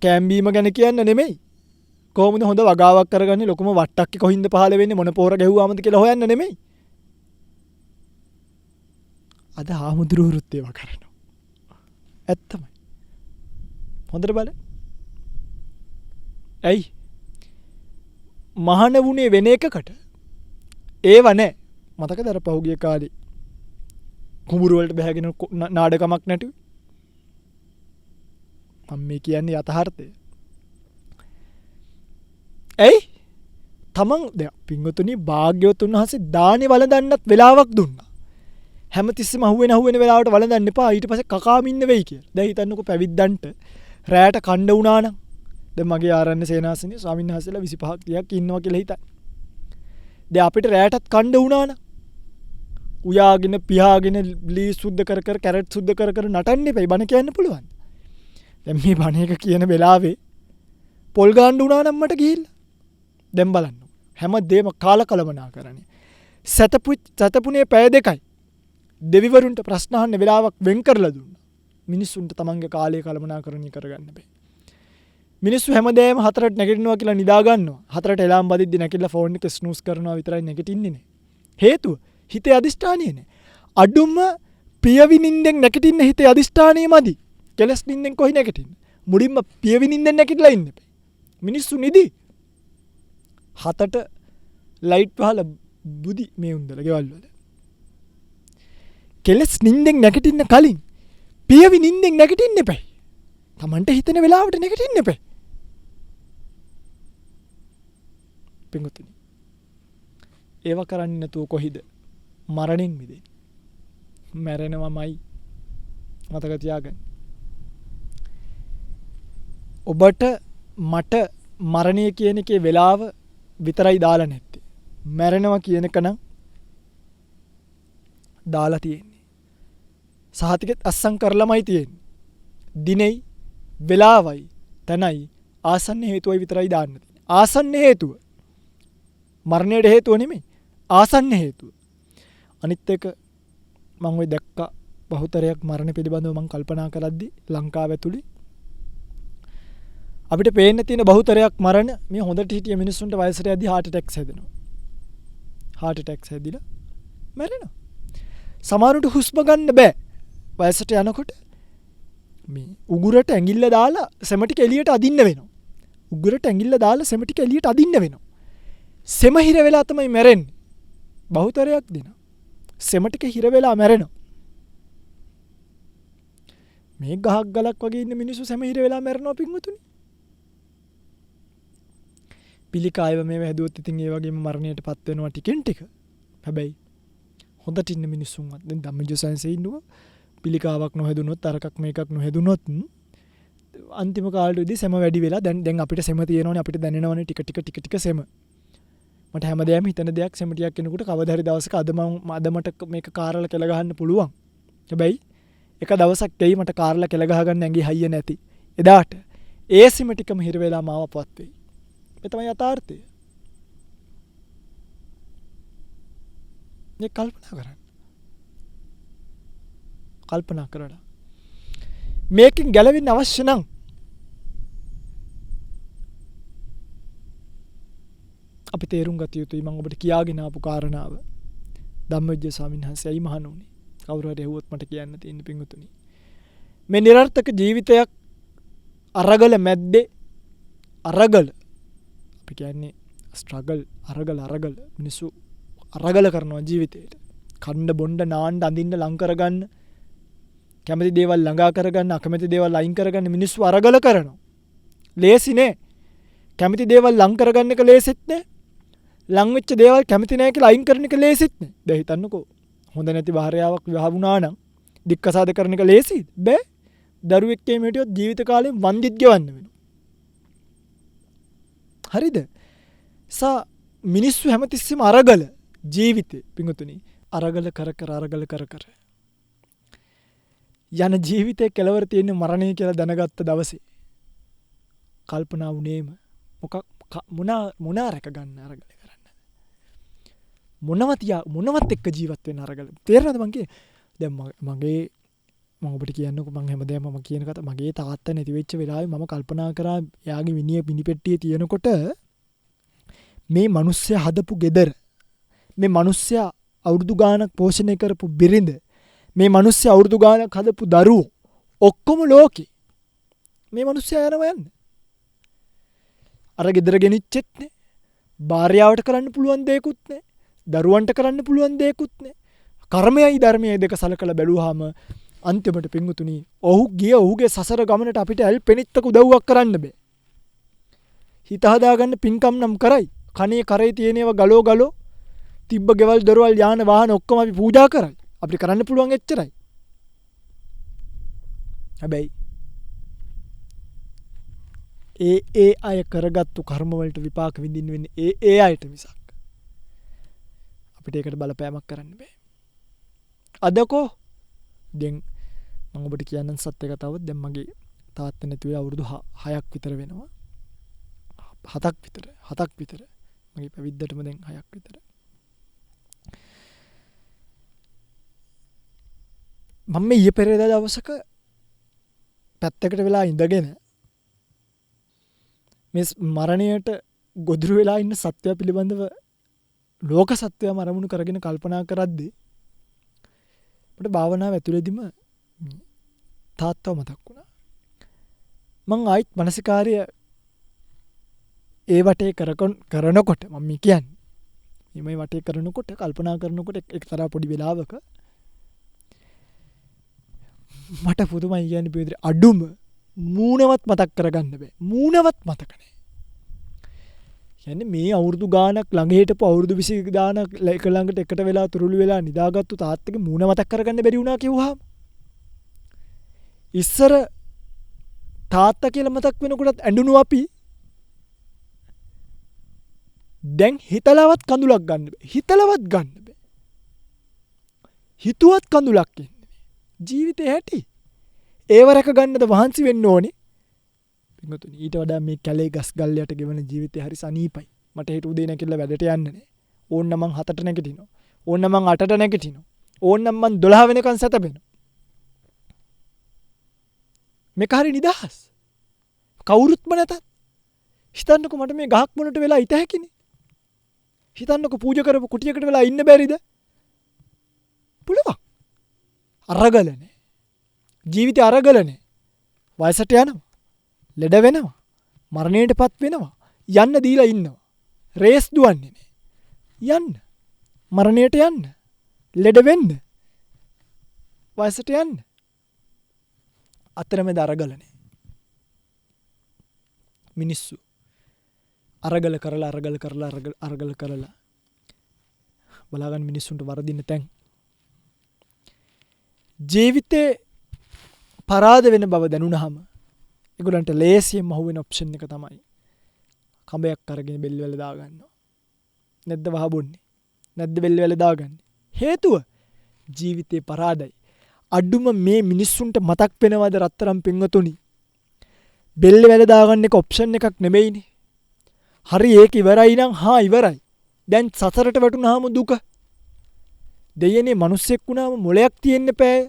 කැම්බීම ගැන කියන්න නෙමෙයි. කොහොමද හොඳ වගාවක් කරගන්නේ ලොකුම වට්ටක්ක කොහින්ද පහළ වෙන්නේ මොන පොර ගැහුවාමද කියලා හොයන්න නෙමෙයි. අද ආමුදුරුවරුත් ඒවා කරනවා. ඇත්තමයි. හොඳට බලන්න. ඇයි? මහාන වුණේ වෙන එකකට. ඒව නැහැ. මතකද අර පහුගිය කාලේ කුඹුරු වලට බහගෙන නාඩකමක් නැටුවේ. මම මේ කියන්නේ යථාර්ථය. ඇයි? තමන් පින්වතුනි භාග්‍යවතුන් වහන්සේ දානි වළඳන්නත් වෙලාවක් දුන්නා. හැමතිස්සෙම අහුවෙන වෙලාවට වළඳන්න එපා. ඊට පස්සේ කකාම ඉන්න වෙයි කියලා. දැන් හිතන්නකෝ පැවිද්දන්ට රැයට කණ්ඩ වුණා නම් දැන් මගේ ආරණ්‍ය සේනාසනේ ස්වාමීන් වහන්සේලා 25ක් 30ක් ඉන්නවා කියලා හිතන්න. දැන් අපිට රැයටත් කණ්ඩ වුණා නම් උයාගෙන පියාගෙන ලී සුද්ධ කර කැරට් සුද්ධ කර නටන්න එපයි. බණ කියන්න පුළුවන්. දැන් මේ බණ එක කියන වෙලාවේ පොල් ගාන්න වුණා නම් මට ගිහිල්ලා. දැන් බලන්න. හැමදේම කාලකලමනාකරණය. සතපුනේ පැය දෙකයි. දෙවිවරුන්ට ප්‍රශ්න අහන්න වෙලාවක් වෙන් කරලා දුන්නා. මිනිස්සුන්ට තමන්ගේ කාලය කළමනාකරණය කරගන්න බෑ. මිනිස්සු හැමදේම 4ට නැගිටිනවා කියලා නිදා ගන්නවා. 4ට එලාම් බදිද්දි නැගිටලා ෆෝන් එක ස්නූස් කරනවා විතරයි නැගිටින්නේ නේ. හේතුව හිතේ අදිෂ්ඨානිය නේ. අඩුම පියවි නිින්දෙන් නැගිටින්න හිතේ අදිෂ්ඨානිය මදි. කෙලස් නිින්දෙන් කොහි නැගිටින්න. මුලින්ම පියවි නිින්දෙන් නැගිටලා ඉන්න බෑ. මිනිස්සු නිදි. 7ට ලයිට් වහලා බුදි මේ උන්දල ගෙවල් වල. කෙලස් නිින්දෙන් නැගිටින්න කලින් පියවි නිින්දෙන් නැගිටින්න එපා. තමන්ට හිතෙන වෙලාවට නැගිටින්න එපා. පින්වතුනි. ඒව කරන්නේ නැතුව කොහිද මරණින් මිදෙන්නේ? මැරෙනවමයි. මතක තියාගන්න. ඔබට මට මරණය කියන එකේ වෙලාව විතරයි දාලා නැත්තේ. මැරෙනවා කියන එක නම් දාලා තියෙන්නේ. සහතිකෙත් අස්සම් කරලමයි තියෙන්නේ. දිනෙයි වෙලාවයි තනයි ආසන්න හේතුවයි විතරයි දාන්න තියෙන්නේ. ආසන්න හේතුව මරණයට හේතුව නෙමෙයි. ආසන්න හේතුව. අනිත් එක මම ඔය දැක්ක බහුතරයක් මරණ පිළිබඳව මම කල්පනා කරද්දී ලංකාව ඇතුලේ අපිට පේන්න තියෙන බහුතරයක් මරණ මේ හොඳට හිටිය මිනිස්සුන්ට වයසට යද්දී heart attacks හැදෙනවා. heart attacks හැදිලා මැරෙනවා. සමහරුන්ට හුස්ම ගන්න බෑ. වයසට යනකොට මේ උගුරට ඇඟිල්ල දාලා සෙම ටික එළියට අදින්න වෙනවා. උගුරට ඇඟිල්ල දාලා සෙම ටික එළියට අදින්න වෙනවා. සෙම හිර වෙලා තමයි මැරෙන්නේ. බහුතරයක් දෙනා. සෙම ටික හිර වෙලා මැරෙනවා. මේ ගහක් ගලක් වගේ ඉන්න මිනිස්සු සෙම හිර වෙලා මැරෙනවා පින්වතුනි. පිළිකායව මේව හැදුවොත් ඉතින් ඒ වගේම මරණයට පත් වෙනවා ටිකෙන් ටික. හැබැයි හොඳට ඉන්න මිනිස්සුන්වත් දැන් ධම්මජ සයන්සේ ඉන්නවා. පිළිකාවක් නොහැදුනොත් අරකක් මේකක් නොහැදුනොත් අන්තිම කාලෙදී සෙම වැඩි වෙලා දැන් අපිට සෙම තියෙනවනේ අපිට දැනෙනවනේ ටික සෙම. මට හැමදේම හිතන දෙයක් සෙම ටිකක් කෙනෙකුට කවදා හරි දවසක අද මට මේක කාරලා කෙල ගහන්න පුළුවන්. හැබැයි එක දවසක් එයි මට කාරලා කෙල ගහ ගන්න ඇඟි හයිය නැති. එදාට ඒ සෙම ටිකම හිර වෙලා මාව පවත් වෙයි. ඒ තමයි යථාර්ථය. මේ කල්පනා කරලා මේකෙන් ගැලවෙන්න අවශ්‍ය නම් අපි තේරුම් ගත යුතුයි මම ඔබට කියාගෙන ආපු කාරණාව. ධම්මවිජය ස්වාමීන් වහන්සේයි මහණුනි. කවුරු හරි ඇහුවොත් මට කියන්න තියෙන පිංගුතුනි. මේ නිර්ර්ථක ජීවිතයක් අරගල මැද්දේ අරගල අපි කියන්නේ ස්ට්‍රගල් අරගල මිනිස්සු අරගල කරනවා ජීවිතේට. කන්න බොණ්ඩ නාන්න අඳින්න ලං කරගන්න කැමති දේවල් ළඟා කරගන්න අකමැති දේවල් අයින් කරගන්න මිනිස්සු අරගල කරනවා. ලේසි නේ. කැමති දේවල් ලං කරගන්න එක ලේසිත් නේ. ලං වෙච්ච දේවල් කැමති නැහැ කියලා අයින් කරන එක ලේසිත් නේ. දැන් හිතන්නකෝ. හොඳ නැති භාර්යාවක් විවාහ වුණා නම් දික්කසාද කරන එක ලේසිද? බෑ. දරුවෙක් එක්ක හිටියොත් ජීවිත කාලෙම වන්දිත් ගෙවන්න වෙනවා. හරිද? මිනිස්සු හැමතිස්සෙම අරගල ජීවිතේ පිංගුතුනි අරගල කර යන ජීවිතේ කෙලවර තියෙන මරණය කියලා දැනගත්ත දවසේ කල්පනා වුණේම මොනා රැක ගන්න අරගල කරන්න. මොනවත් එක්ක ජීවත් වෙන්න අරගල. තේරෙනවද මං කියේ? දැන් මම ඔබට කියන්නකෝ මං හැමදේම මම කියන කතාව මගේ තාත්තා නැති වෙච්ච වෙලාවේ මම කල්පනා කරා එයාගේ මිනිපෙට්ටියේ තියෙනකොට මේ මිනිස්සයා හදපු ගෙදර මේ මිනිස්සයා අවුරුදු ගාණක් පෝෂණය කරපු බිරිඳ මේ මිනිස්සයා අවුරුදු ගාණක් හදපු දරුවෝ ඔක්කොම ලෝකේ මේ මිනිස්සයා යනවා යන්නේ අර ගෙදර ගෙනිච්චෙත් නේ භාර්යාවට කරන්න පුළුවන් දෙයක්ුත් නේ දරුවන්ට කරන්න පුළුවන් දෙයක්ුත් නේ කර්මයයි ධර්මයයි දෙක සලකලා බැලුවාම අන්තිමට පිංගුතුනි ඔහුගේ සසර ගමනට අපිට ඇල්පෙනිත්තක උදව්වක් කරන්න බෑ හිත හදාගන්න පින්කම් නම් කරයි කනේ කරේ තියෙනේව ගලෝ තිබ්බ ගෙවල් දොරවල් යාන වාහන ඔක්කොම අපි පූජා කරයි අපිට කරන්න පුළුවන් එච්චරයි හැබැයි ඒ අය කරගත්තු කර්ම වලට විපාක විඳින්න වෙන්නේ ඒ අයට මිසක් අපිට ඒකට බලපෑමක් කරන්න බෑ අදකෝ දැන් මම ඔබට කියන්න සත්‍ය කතාව දැන් මගේ තාත්තා නැති වෙලා අවුරුදු 6ක් විතර වෙනවා 7ක් විතර මගේ පැවිද්දටම දැන් 6ක් විතර මම ඊයේ පෙරේදා දවසක පැත්තකට වෙලා ඉඳගෙන මේ මරණයට ගොදුරු වෙලා ඉන්න සත්‍යය පිළිබඳව ලෝක සත්‍යයම අරමුණු කරගෙන කල්පනා කරද්දී අපිට භාවනාව ඇතුළේදීම තාත්තව මතක් වුණා. මං ආයිත් මානසිකාර්ය ඒ වටේ කරනකොට මම කියන්නේ මේ වටේ කරනකොට කල්පනා කරනකොට එක්තරා පොඩි වෙලාවක මට පුදුමයි කියන්නේ පිටුදේ අඩුම මූණවත් මතක් කරගන්න බෑ. මූණවත් මතක නෑ. කියන්නේ මේ අවුරුදු ගාණක් ළඟ හිටපු අවුරුදු 20 ගාණක් එක ළඟට එකට වෙලා තුරුළු වෙලා නිදාගත්තු තාත්තගේ මූණ මතක් කරගන්න බැරි වුණා කිව්වහම ඉස්සර තාත්තා කියලා මතක් වෙනකොටත් ඇඬුණු අපි දැන් හිතලවත් කඳුලක් ගන්න බෑ. හිතලවත් ගන්න බෑ. හිතුවත් කඳුලක් එන්නේ. ජීවිතේ හැටි. ඒව රැක ගන්නද වහන්සි වෙන්න ඕනේ. පින්වතුනි ඊට වඩා මේ කැලේ ගස් ගල් යට ගෙවන ජීවිතේ හරි සනීපයි. මට හිත උදේ නැගිටලා වැඩට යන්න නෑ. ඕන්නම් මං 7ට නැගිටිනවා. ඕන්නම් මං 8ට නැගිටිනවා. ඕන්නම් මං 12 වෙනකන් සැතපෙනවා. මේක හරි නිදහස්. කවුරුත්ම නැතත්. හිතන්නකෝ මට මේ ගහක් මොනට වෙලා ඉත හැකිනේ. හිතන්නකො පූජා කරපු කුටියකට වෙලා ඉන්න බැරිද? පුළුවන්. අරගලනේ. ජීවිතය අරගලනේ. වයසට යනවා. ලෙඩ වෙනවා. මරණයටපත් වෙනවා. යන්න දීලා ඉන්නවා. රේස් දුවන්නේ නේ. යන්න. මරණයට යන්න. ලෙඩ වෙන්න. වයසට යන්න. අතරමැද අරගලනේ. මිනිස්සු අරගල කරලා බලාගන්න මිනිස්සුන්ට වරදින්න තැන්. ජීවිතේ පරාද වෙන බව දැනුණාම ඒගොල්ලන්ට ලේසියෙන් මහුවෙන ඔප්ෂන් එක තමයි කඹයක් අරගෙන බෙල්ල වල දාගන්නවා. නැද්ද වහබොන්නේ? නැද්ද බෙල්ල වල දාගන්නේ? හේතුව ජීවිතේ පරාදයි. අඩුම මේ මිනිස්සුන්ට මතක් වෙනවද රත්තරම් පින්වතුනි? බෙල්ල වල දාගන්න එක ඔප්ෂන් එකක් නෙමෙයිනේ. හරි ඒක ඉවරයි නම් ඉවරයි. දැන් සසරට වැටුනහම දුක. දෙයනේ මිනිස්සෙක් වුණාම මොලයක් තියෙන්න බෑ.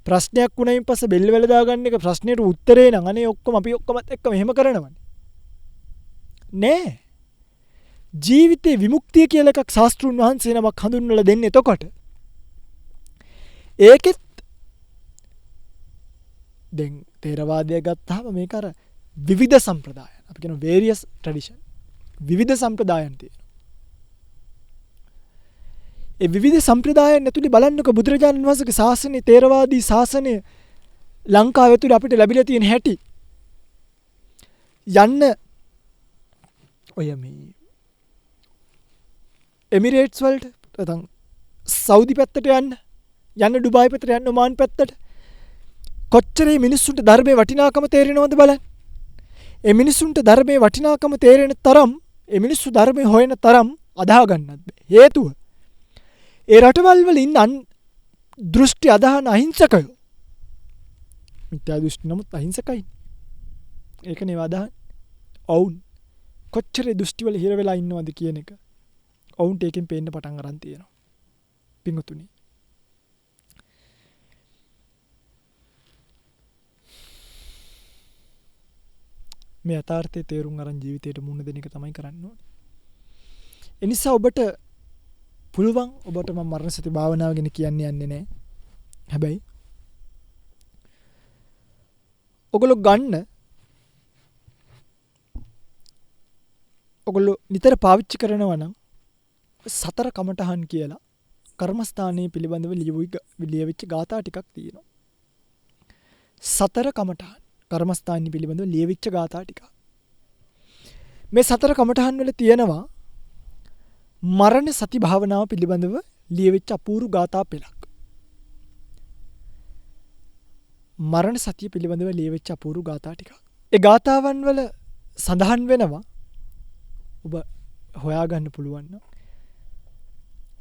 ප්‍රශ්නයක් වුණයින් පස්සේ බෙල්ල වල දාගන්න එක ප්‍රශ්නෙට උත්තරේ නම් අනේ ඔක්කොම අපි ඔක්කොමත් එක්ක මෙහෙම කරනවනේ. නෑ. ජීවිතේ විමුක්තිය කියලා එකක් ශාස්ත්‍රුන් වහන්සේ නමක් හඳුන්වලා දෙන්නේ එතකොට. ඒකෙත් දැන් තේරවාදය ගත්තාම මේක අර විවිධ සම්ප්‍රදායන්. අපි කියන various tradition. විවිධ සම්ප්‍රදායන් තියෙනවා. ඒ විවිධ සම්ප්‍රදායන් ඇතුලේ බලන්නකො බුදුරජාණන් වහන්සේගේ ශාසනය තේරවාදී ශාසනය ලංකාව ඇතුලේ අපිට ලැබිලා තියෙන හැටි. යන්න ඔය මේ එමිරේට්ස් වලට නැත්නම් සෞදි පැත්තට යන්න ඩුබායි පැත්තට යන්න ඔමාන් පැත්තට කොච්චර මේ මිනිස්සුන්ට ධර්මයේ වටිනාකම තේරෙනවද බලන්න. ඒ මිනිස්සුන්ට ධර්මයේ වටිනාකම තේරෙන තරම් ඒ මිනිස්සු ධර්මයේ හොයන තරම් අදහා ගන්නත් බෑ. හේතුව ඒ රටවල් වල ඉන්න දෘෂ්ටි අදහන අහිංසකයෝ. මිත්‍යා දෘෂ්ටි නමුත් අහිංසකයි. ඒක නේ අදහන්. ඔවුන් කොච්චර දෘෂ්ටි වල හිර වෙලා ඉන්නවද කියන එක ඔවුන්ට ඒකෙන් පේන්න පටන් අරන් තියෙනවා. පිංගුතුනි. මේ යථාර්ථයේ තේරුම් අරන් ජීවිතයට මුහුණ දෙන එක තමයි කරන්න ඕනේ. ඒ නිසා ඔබට පුළුවන් ඔබට මම මරණ සති භාවනාව ගැන කියන්න යන්නේ නැහැ. හැබැයි ඔගොල්ලෝ නිතර පාවිච්චි කරනවා නම් සතර කමඨහන් කියලා කර්මස්ථානයේ පිළිබඳව ලියවිච්ච ගාථා ටිකක් තියෙනවා. සතර කමඨහන් කර්මස්ථානයේ පිළිබඳව ලියවිච්ච ගාථා ටික. මේ සතර කමඨහන් වල තියෙනවා මරණ සති භාවනාව පිළිබඳව ලියවිච්ච අපූර්ව ගාථා පෙළක්. මරණ සතිය පිළිබඳව ලියවිච්ච අපූර්ව ගාථා ටිකක්. ඒ ගාථාවන් වල සඳහන් වෙනවා ඔබ හොයාගන්න පුළුවන් නම්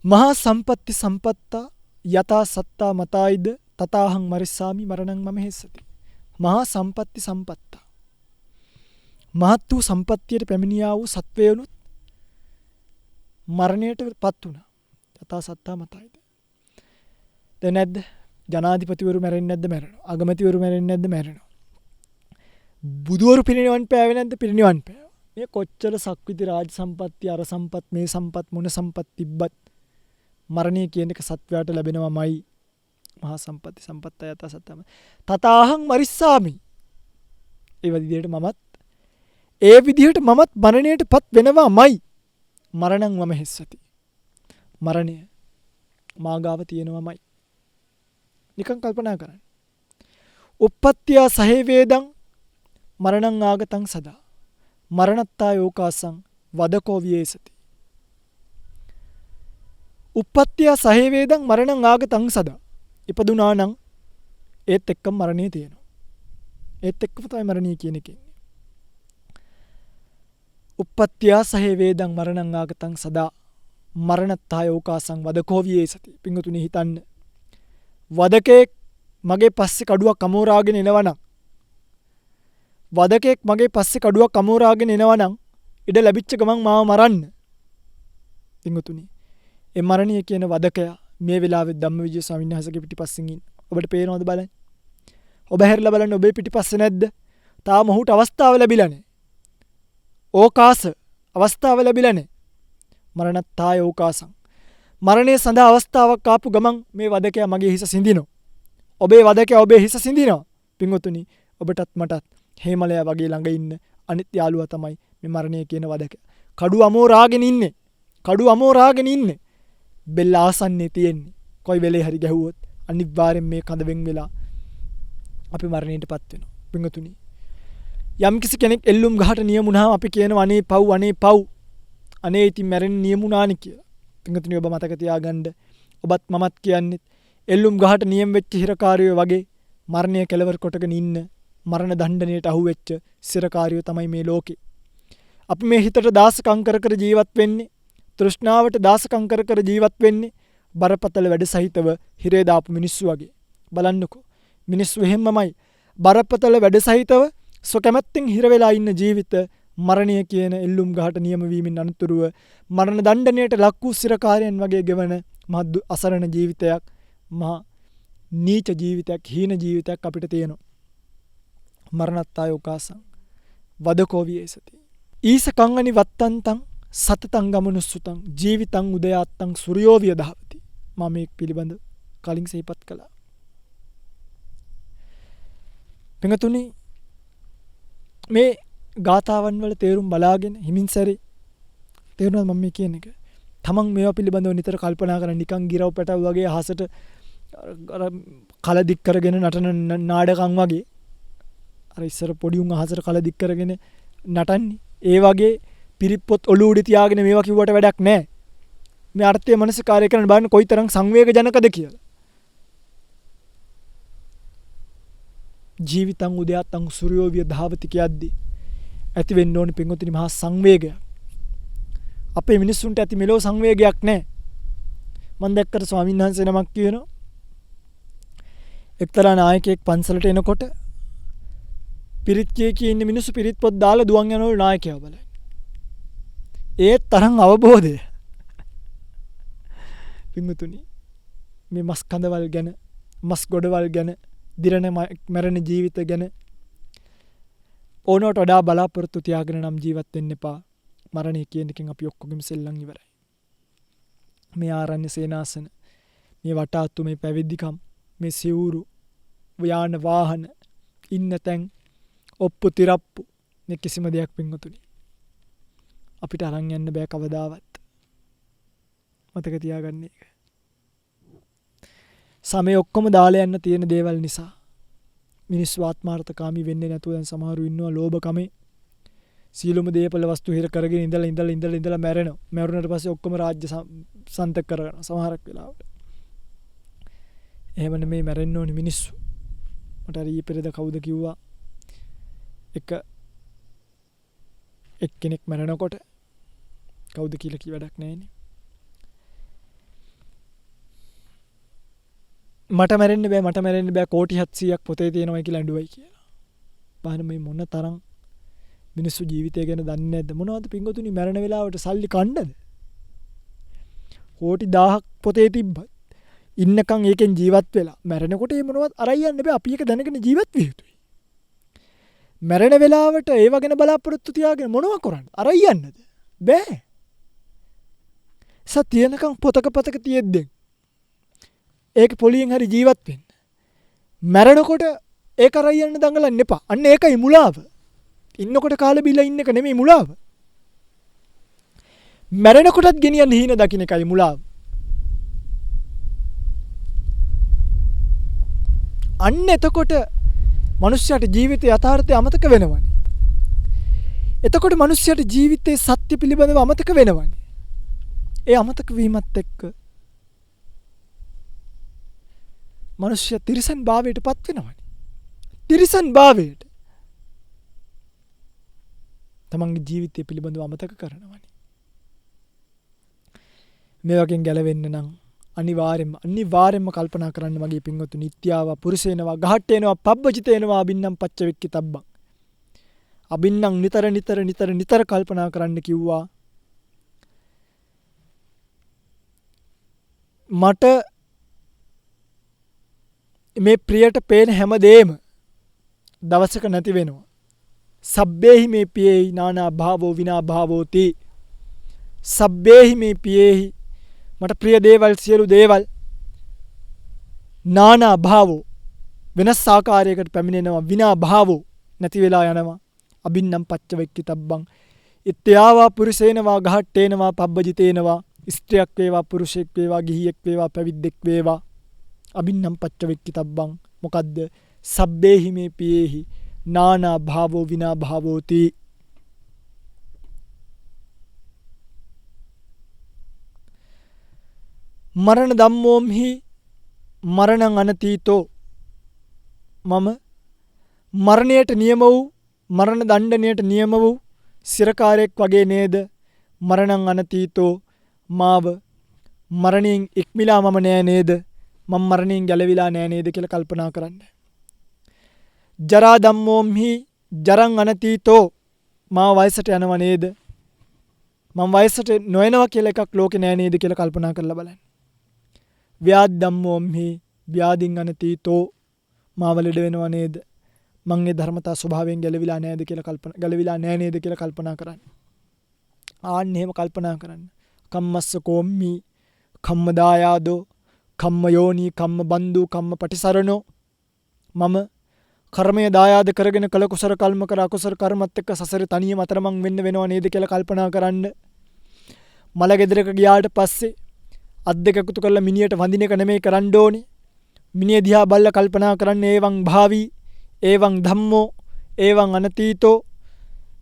මහා සම්පatti සම්පත්තා යතා සත්තා මතායිද තතාහං මරිස්සාමි මරණං මම හෙස්සති. මහා සම්පatti සම්පත්තා මහත් වූ සම්පත්තියට පැමිණියා වූ සත්වයනුත් මරණයට පත් වුණා. යතා සත්තා මතායිද. දැන් නැද්ද? ජනාධිපතිවරු මැරෙන්නේ නැද්ද? මැරෙනවා. අගමැතිවරු මැරෙන්නේ නැද්ද? මැරෙනවා. බුදුවරු පිරිනිවන් පෑවේ නැද්ද? පිරිනිවන් පෑවා. මේ කොච්චර සක්විති රාජ සම්පත්තිය අර සම්පත් මේ සම්පත් මොන සම්පත් තිබ්බත් මරණය කියන එක සත්වයාට ලැබෙනවමයි. මහා සම්පatti සම්පත්ත යත සත්තම තතාහං මරිස්සාමි. ඒ විදිහට මමත් මරණයටපත් වෙනවාමයි. මරණං මම හෙස්සති. මරණය මාගාව තියෙනවමයි. නිකන් කල්පනා කරන්න. උප්පත්තිය සහේ වේදං මරණං ආගතං සදා මරණත්තා යෝකාසං වදකෝ වියේසති. උප්පත්තිය සහේ වේදං මරණං ආගතං සදා. ඉපදුනා නම් ඒත් එක්කම මරණය තියෙනවා. ඒත් එක්කම තමයි මරණය කියන එකේ. උප්පත්තිය සහේ වේදං මරණං ආගතං සදා මරණත්තා යෝකාසං වදකෝ වියේසති. පිංගුතුනි හිතන්න. වදකෙක් මගේ පස්සේ කඩුවක් අමෝරාගෙන එනවනම් වදකෙක් මගේ පස්සේ කඩුවක් අමෝරාගෙන එනවනම් ඉඩ ලැබිච්ච ගමන් මාව මරන්න. පිංගුතුනි ඒ මරණය කියන වදකයා මේ වෙලාවේ ධම්මවිජය ස්වාමීන් වහන්සේගේ පිටිපස්සෙන් ඉන්න. ඔබට පේනවද බලන්න? ඔබ හැරිලා බලන්න ඔබේ පිටිපස්සේ නැද්ද? තාම ඔහුට අවස්ථාව ලැබිලා නැහැ. ඕකාස අවස්ථාව ලැබිලා නැහැ. මරණත්තාය ඕකාසං. මරණය සඳහා අවස්ථාවක් ආපු ගමන් මේ වදකයා මගේ හිස සිඳිනවා. ඔබේ වදකයා ඔබේ හිස සිඳිනවා. පින්වතුනි, ඔබටත් මටත් හේමලයා වගේ ළඟ ඉන්න අනිත් යාළුවා තමයි මේ මරණය කියන වදකයා. කඩුව අමෝරාගෙන ඉන්නේ. කඩුව අමෝරාගෙන ඉන්නේ. බෙල්ල ආසන්නේ තියෙන්නේ. කොයි වෙලේ හරි ගැහුවොත් අනිවාර්යෙන් මේ කඳ වෙන් වෙලා අපි මරණයටපත් වෙනවා. පින්වතුනි, යම් කිසි කෙනෙක් එල්ලුම් ගහට නියමුණාම අපි කියනවා අනේ පව් අනේ පව්. අනේ ඉතින් මැරෙන්න නියමුණානි කියලා. පින්වතුනි, ඔබ මතක තියාගන්න. ඔබත් මමත් කියන්නේ එල්ලුම් ගහට නියම වෙච්ච හිරකාරයෝ වගේ මරණය කෙලවර කොටගෙන ඉන්න මරණ දණ්ඩනයට අහුවෙච්ච සිරකාරයෝ තමයි මේ ලෝකේ. අපි මේ හිතට දාසකම් කර කර ජීවත් වෙන්නේ, තෘෂ්ණාවට දාසකම් කර කර ජීවත් වෙන්නේ බරපතල වැඩ සහිතව හිරේ දාපු මිනිස්සු වගේ. බලන්නකෝ, මිනිස්සු එහෙම්මමයි බරපතල වැඩ සහිතව සොකැමැත්තෙන් හිර වෙලා ඉන්න ජීවිත මරණය කියන එල්ලුම් ගහට නියම වීමෙන් අනතුරුව මරණ දණ්ඩනයට ලක් වූ සිරකාරයන් වගේ ගෙවන මහ අසරණ ජීවිතයක්, මහා නීච ජීවිතයක්, හීන ජීවිතයක් අපිට තියෙනවා. මරණත්තාය ඕකාසං වදකෝ වියසති. ඊස කංගනි වත්තන්තං සතතං ගමනුස්සුතං ජීවිතං උදයාත්තං සූර්යෝ වියදහවති. මම මේක පිළිබඳ කලින් සිහිපත් කළා. පින්වතුනි, මේ ගාථාවන් වල තේරුම් බලාගෙන හිමින් සැරේ තේරුණාද මම මේ කියන එක? තමන් මේවා පිළිබඳව නිතර කල්පනා කරන නිකන් ගිරව් පැටව වගේ අහසට අර කල දික් කරගෙන නටන නාඩකම් වගේ, අර ඉස්සර පොඩි උන් අහසට කල දික් කරගෙන නටන්නේ, ඒ වගේ පිරිත් පොත් ඔලුව උඩ තියාගෙන මේවා කිව්වට වැඩක් නැහැ. මේ අර්ථය මනසිකාරය කරන බලන්න කොයිතරම් සංවේගජනකද කියලා. ජීවිතං උදයාත්තං සූර්යෝ වියදහවති කියද්දී ඇති වෙන්න ඕනේ පින්වතුනි මහා සංවේගයක්. අපේ මිනිස්සුන්ට ඇති මෙලෝ සංවේගයක් නැහැ. මම දැක්කට ස්වාමීන් වහන්සේ නමක් කියනවා, එක්තරා නායකයෙක් පන්සලට එනකොට පිරිත් කී ඉන්න මිනිස්සු පිරිත් පොත් දාලා දුවන් යනවලු නායකයා බලන්න. ඒ තරම් අවබෝධය. පින්වතුනි, මේ මස් කඳවල් ගැන, මස් ගොඩවල් ගැන, දිරණ මරණ ජීවිත ගැන ඕනවට වඩා බලාපොරොත්තු තියාගෙන නම් ජීවත් වෙන්න එපා. මරණය කියන එකෙන් අපි ඔක්කොගෙම සෙල්ලම් ඉවරයි. මේ ආරණ්‍ය සේනාසන, මේ වටාත්තු, මේ පැවිදිකම්, මේ සිවුරු, යාන වාහන, ඉන්න තැන්, ඔප්පු තිරප්පු, මේ කිසිම දෙයක් පින්වතුනි අපිට අරන් යන්න බෑ කවදාවත්. මතක තියාගන්න එක. සමය ඔක්කොම දාලා යන්න තියෙන දේවල් නිසා මිනිස්සු ආත්මාර්ථකාමී වෙන්නේ නැතුව දැන් සමහරු ඉන්නවා ලෝභකමේ සීලොම දේපල වස්තු හිර කරගෙන ඉඳලා මැරෙනවා. මැරුණට පස්සේ ඔක්කොම රාජ්‍ය සන්තක කරගන්නවා සමහරක් වෙලාවට. එහෙම නෙමෙයි මැරෙන්න ඕනි මිනිස්සු. මට අර ඊ පෙරේද කවුද කිව්වා, එක්කෙනෙක් මැරෙනකොට කවුද කියලා කී වැඩක් නැහැනේ. මට මැරෙන්න බෑ කෝටි 700ක් පොතේ තියෙනවා කියලා අඬුවයි කියලා. බලන්න මේ මොන තරම් මිනිස්සු ජීවිතය ගැන දන්නේ නැද්ද? මොනවද පින්වතුනි මැරෙන වෙලාවට සල්ලි කණ්ඩද? කෝටි 1000ක් පොතේ තිබ්බත් ඉන්නකම් ඒකෙන් ජීවත් වෙලා මැරෙනකොට ඒ මොනවත් අරයි යන්න බෑ. අපි ඒක දැනගෙන ජීවත් විය යුතුයි. මැරෙන වෙලාවට ඒව ගැන බලාපොරොත්තු තියාගෙන මොනව කරන්නේ? අරයි යන්නද? බෑ. සතියනකම් පොතක තියෙද්දෙන් ඒක පොලියෙන් හරි ජීවත් වෙන්න. මැරෙනකොට ඒක අරයි යන්න දඟලන්න එපා. අන්න ඒකයි මුලාව. ඉන්නකොට කාලා බීලා ඉන්න එක නෙමෙයි මුලාව. මැරෙනකොටත් ගෙනියන්න හීන දකින්න එකයි මුලාව. අන්න එතකොට මනුෂ්‍යයාට ජීවිතයේ යථාර්ථය අමතක වෙනවනේ. එතකොට මනුෂ්‍යයාට ජීවිතයේ සත්‍ය පිළිබඳව අමතක වෙනවනේ. ඒ අමතක වීමත් එක්ක මනුෂ්‍ය තිරිසන් භාවයට පත් වෙනවනේ. තිරිසන් භාවයට. තමන්ගේ ජීවිතය පිළිබඳව අමතක කරනවනේ. මේ වගේ ගැලවෙන්න නම් අනිවාර්යෙන්ම කල්පනා කරන්න මගේ පින්වතු නිත්‍යාව පුරුෂේනවා ගහට්ටේනවා පබ්බජිතේනවා අබින්නම් පච්චවෙක්කි තබ්බං. අබින්නම් නිතර කල්පනා කරන්න කිව්වා. මට මේ ප්‍රියට පේන හැමදේම දවසක නැති වෙනවා. සබ්බේහි මේ පියේයි නානා භාවෝ විනා භාවෝති. සබ්බේහි මේ පියේහි මට ප්‍රිය දේවල් සියලු දේවල් නානා භාවෝ වෙනස් ආකාරයකට පැමිණෙනවා විනා භාවෝ නැති වෙලා යනවා අබින්නම් පච්ච වෙක්කිතබ්බං ඉත්‍යාවා පුරුෂේනවා ගහට්ටේනවා පබ්බජිතේනවා ස්ත්‍රියක් වේවා පුරුෂයෙක් වේවා ගිහියෙක් වේවා පැවිද්දෙක් වේවා අබින්නම් පච්ච වෙක්කිතබ්බං මොකද්ද සබ්බේහි මේ පියේහි නානා භාවෝ විනා භාවෝති මරණ ධම්මෝම්හි මරණං අනතීතෝ මම මරණයට නියම වූ මරණ දණ්ඩනයට නියම වූ සිරකාරයෙක් වගේ නේද මරණං අනතීතෝ මාව මරණයෙන් ඉක්මිලා මම නෑ නේද මම මරණයෙන් ගැලවිලා නෑ නේද කියලා කල්පනා කරන්න. ජරා ධම්මෝම්හි ජරං අනතීතෝ මාව වයසට යනව නේද මම වයසට නොයනවා කියලා එකක් ලෝකේ නෑ නේද කියලා කල්පනා කරලා බලන්න. ව්‍යාධි ධම්මෝම්හි ව්‍යාධින් අනතීතෝ මාව ලෙඩ වෙනව නේද මං ඒ ධර්මතා ස්වභාවයෙන් ගැලවිලා නෑ නේද කියලා කල්පනා කරන්න. ආන්න එහෙම කල්පනා කරන්න. කම්මස්ස කෝම්මි කම්ම දායාදෝ කම්ම යෝනි කම්ම බන්දු කම්ම පටිසරණෝ මම කර්මය දායාද කරගෙන කළ කුසල කර්ම කර අකුසල කර්මත් එක්ක සසරේ තනියම අතරමං වෙන්න වෙනව නේද කියලා කල්පනා කරන්න. මල ගෙදරක ගියාට පස්සේ අත් දෙක එකතු කරලා මිනියට වඳින එක නෙමෙයි කරන්න ඕනේ. මිනිය දිහා බලලා කල්පනා කරන්න ඒවං භාවි ඒවං ධම්මෝ ඒවං අනතීතෝ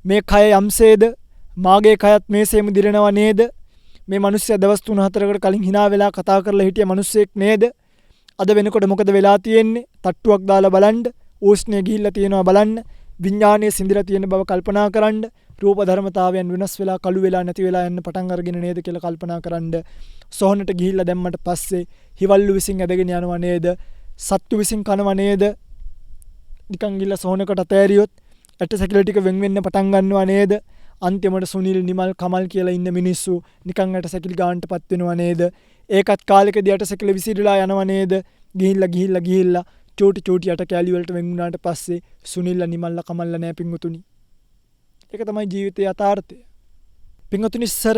මේ කය යම්සේද මාගේ කයත් මේසෙම දිරනවා නේද මේ මිනිස්සයා දවස් 3-4කට කලින් hina වෙලා කතා කරලා හිටිය මිනිස්සෙක් නේද අද වෙනකොට මොකද වෙලා තියෙන්නේ තට්ටුවක් දාලා බලන්න උෂ්ණය ගිහිල්ලා තියෙනවා බලන්න විඥානයේ සිඳිලා තියෙන බව කල්පනා කරන්න රූප ධර්මතාවයන් වෙනස් වෙලා කළු වෙලා නැති වෙලා යන්න පටන් අරගෙන නේද කියලා කල්පනා කරන්න සොහනට ගිහිල්ලා දැම්මට පස්සේ හිවල්ලු විසින් ඇදගෙන යනවා නේද සත්තු විසින් කනවා නේද නිකන් ගිහිල්ලා සොහනකට අතෑරියොත් ඇට සැකිලි ටික වෙන් වෙන්න පටන් ගන්නවා නේද අන්තිමට සුනිල් නිමල් කමල් කියලා ඉන්න මිනිස්සු නිකන් ඇට සැකිලි ගානටපත් වෙනවා නේද ඒකත් කාලෙකදී ඇට සැකිලි විසිරලා යනවා නේද ගිහිල්ලා චූටි යට කැලි වලට වෙන් වුණාට පස්සේ සුනිල්ලා නිමල්ලා කමල්ලා නෑ පිංගුතුනි. ඒක තමයි ජීවිතයේ යථාර්ථය. පිංගුතුනි ඉස්සර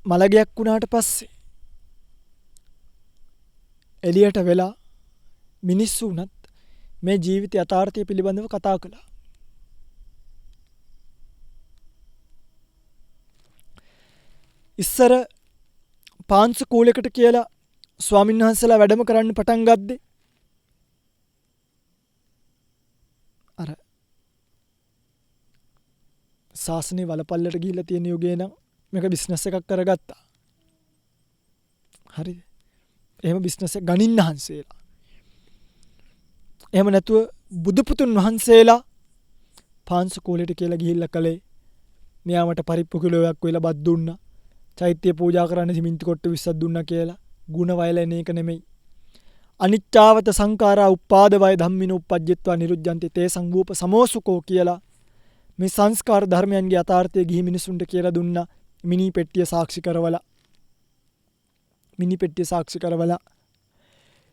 මලගයක් වුණාට පස්සේ එළියට වෙලා මිනිස්සු උනත් මේ ජීවිත යථාර්ථය පිළිබඳව කතා කළා. ඉස්සර පාංශ කූලයකට කියලා ස්වාමීන් වහන්සේලා වැඩම කරන්න පටන් ගත්තේ අර ශාසනේ වලපල්ලට ගිහිල්ලා තියෙන යෝගේ නම් මේක බිස්නස් එකක් කරගත්තා. හරිද? එහෙම බිස්නස් එක ගණින්න හන්සේලා. එහෙම නැතුව බුදුපුතුන් වහන්සේලා පාංශ කූලයට කියලා ගිහිල්ලා කලේ මෙයාමට පරිප්පු කිලෝයක් වෙලා බත් දුන්නා. චෛත්‍ය පූජා කරන්න සිමෙන්ති කොට්ට 20ක් දුන්නා කියලා. ගුණ වයලෙන එක නෙමෙයි. අනිච්චාවත සංඛාරා උපාද වය ධම්මින උපජ්ජත්වා නිරුද්ධන්ති තේ සංවූප සමෝසුකෝ කියලා මේ සංස්කාර ධර්මයන්ගේ යථාර්ථය ගිහි මිනිසුන්ට කියලා දුන්නා. මිනි පෙට්ටිය සාක්ෂි කරවලා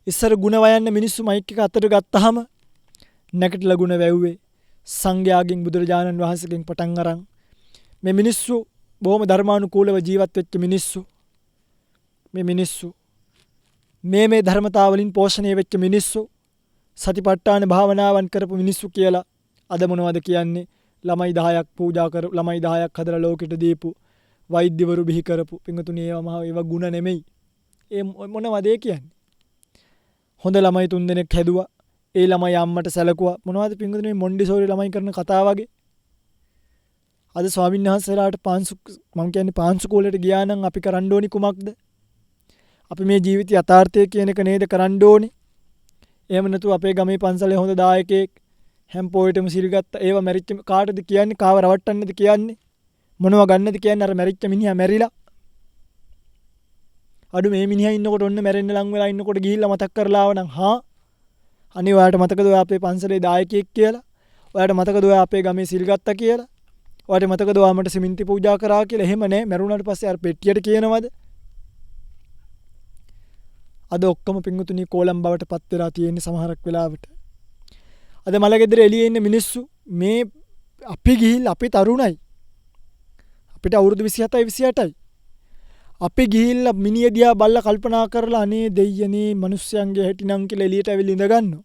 ඉස්සර ගුණ වයන්න මිනිස්සු මයික් එක අතට ගත්තාම නැගිටලා ගුණ වැව්වේ සංඝයාගෙන් බුදුරජාණන් වහන්සේගෙන් පටන් අරන් මේ මිනිස්සු බොහොම ධර්මානුකූලව ජීවත් වෙච්ච මිනිස්සු මේ මිනිස්සු මේ ධර්මතාවලින් පෝෂණය වෙච්ච මිනිස්සු සතිපට්ඨාන භාවනාවන් කරපු මිනිස්සු කියලා අද මොනවද කියන්නේ ළමයි 10ක් පූජා කර ළමයි 10ක් හදලා ලෝකෙට දීපු වෛද්‍යවරු බිහි කරපු පිංගුතුණී ඒවා ගුණ නෙමෙයි ඒ මොනවද ඒ කියන්නේ හොඳ ළමයි 3 දෙනෙක් හැදුවා ඒ ළමයි අම්මට සැලකුවා මොනවද පිංගුතුණී මොන්ඩිසෝරි ළමයි කරන කතාව වගේ අද ස්වාමීන් වහන්සේලාට මම කියන්නේ පාංශු කෝලයට ගියා නම් අපි කරන්න ඕනි කුමක්ද අපි මේ ජීවිත යථාර්ථය කියන එක නේද කරන්න ඕනේ. එහෙම නැතුව අපේ ගමේ පන්සලේ හොඳ දායකයෙක් හැම පොයෙටම සිල් ගත්තා. ඒව මැරිච්ච කාටද කියන්නේ? කාව රවට්ටන්නද කියන්නේ? මොනවා ගන්නද කියන්නේ? අර මැරිච්ච මිනිහා මැරිලා. අඩු මේ මිනිහා ඉන්නකොට ඔන්න මැරෙන්න ලං වෙලා ඉන්නකොට ගිහිල්ලා මතක් කරලා ආවනම් අනේ ඔයාලට මතකද ඔයා අපේ පන්සලේ දායකයෙක් කියලා? ඔයාලට මතකද ඔයා අපේ ගමේ සිල් ගත්තා කියලා? ඔයාලට මතකද ඔයා මට සිමෙන්ති පූජා කරා කියලා? එහෙම නෑ. මැරුණාට පස්සේ අර පෙට්ටියට කියනවද? අද ඔක්කොම පිංගුතුණී කෝලම් බවට පත් වෙලා තියෙන සමහරක් වෙලාවට. අද මලගෙදර එළියේ ඉන්න මිනිස්සු මේ අපි ගිහිල්ලා අපි තරුණයි. අපිට අවුරුදු 27යි 28යි. අපි ගිහිල්ලා මිනිය දිහා බල්ලා කල්පනා කරලා අනේ දෙයියනේ මිනිස්සුන්ගේ හැටි නම් කියලා එළියට ඇවිල්ලා ඉඳ ගන්නවා.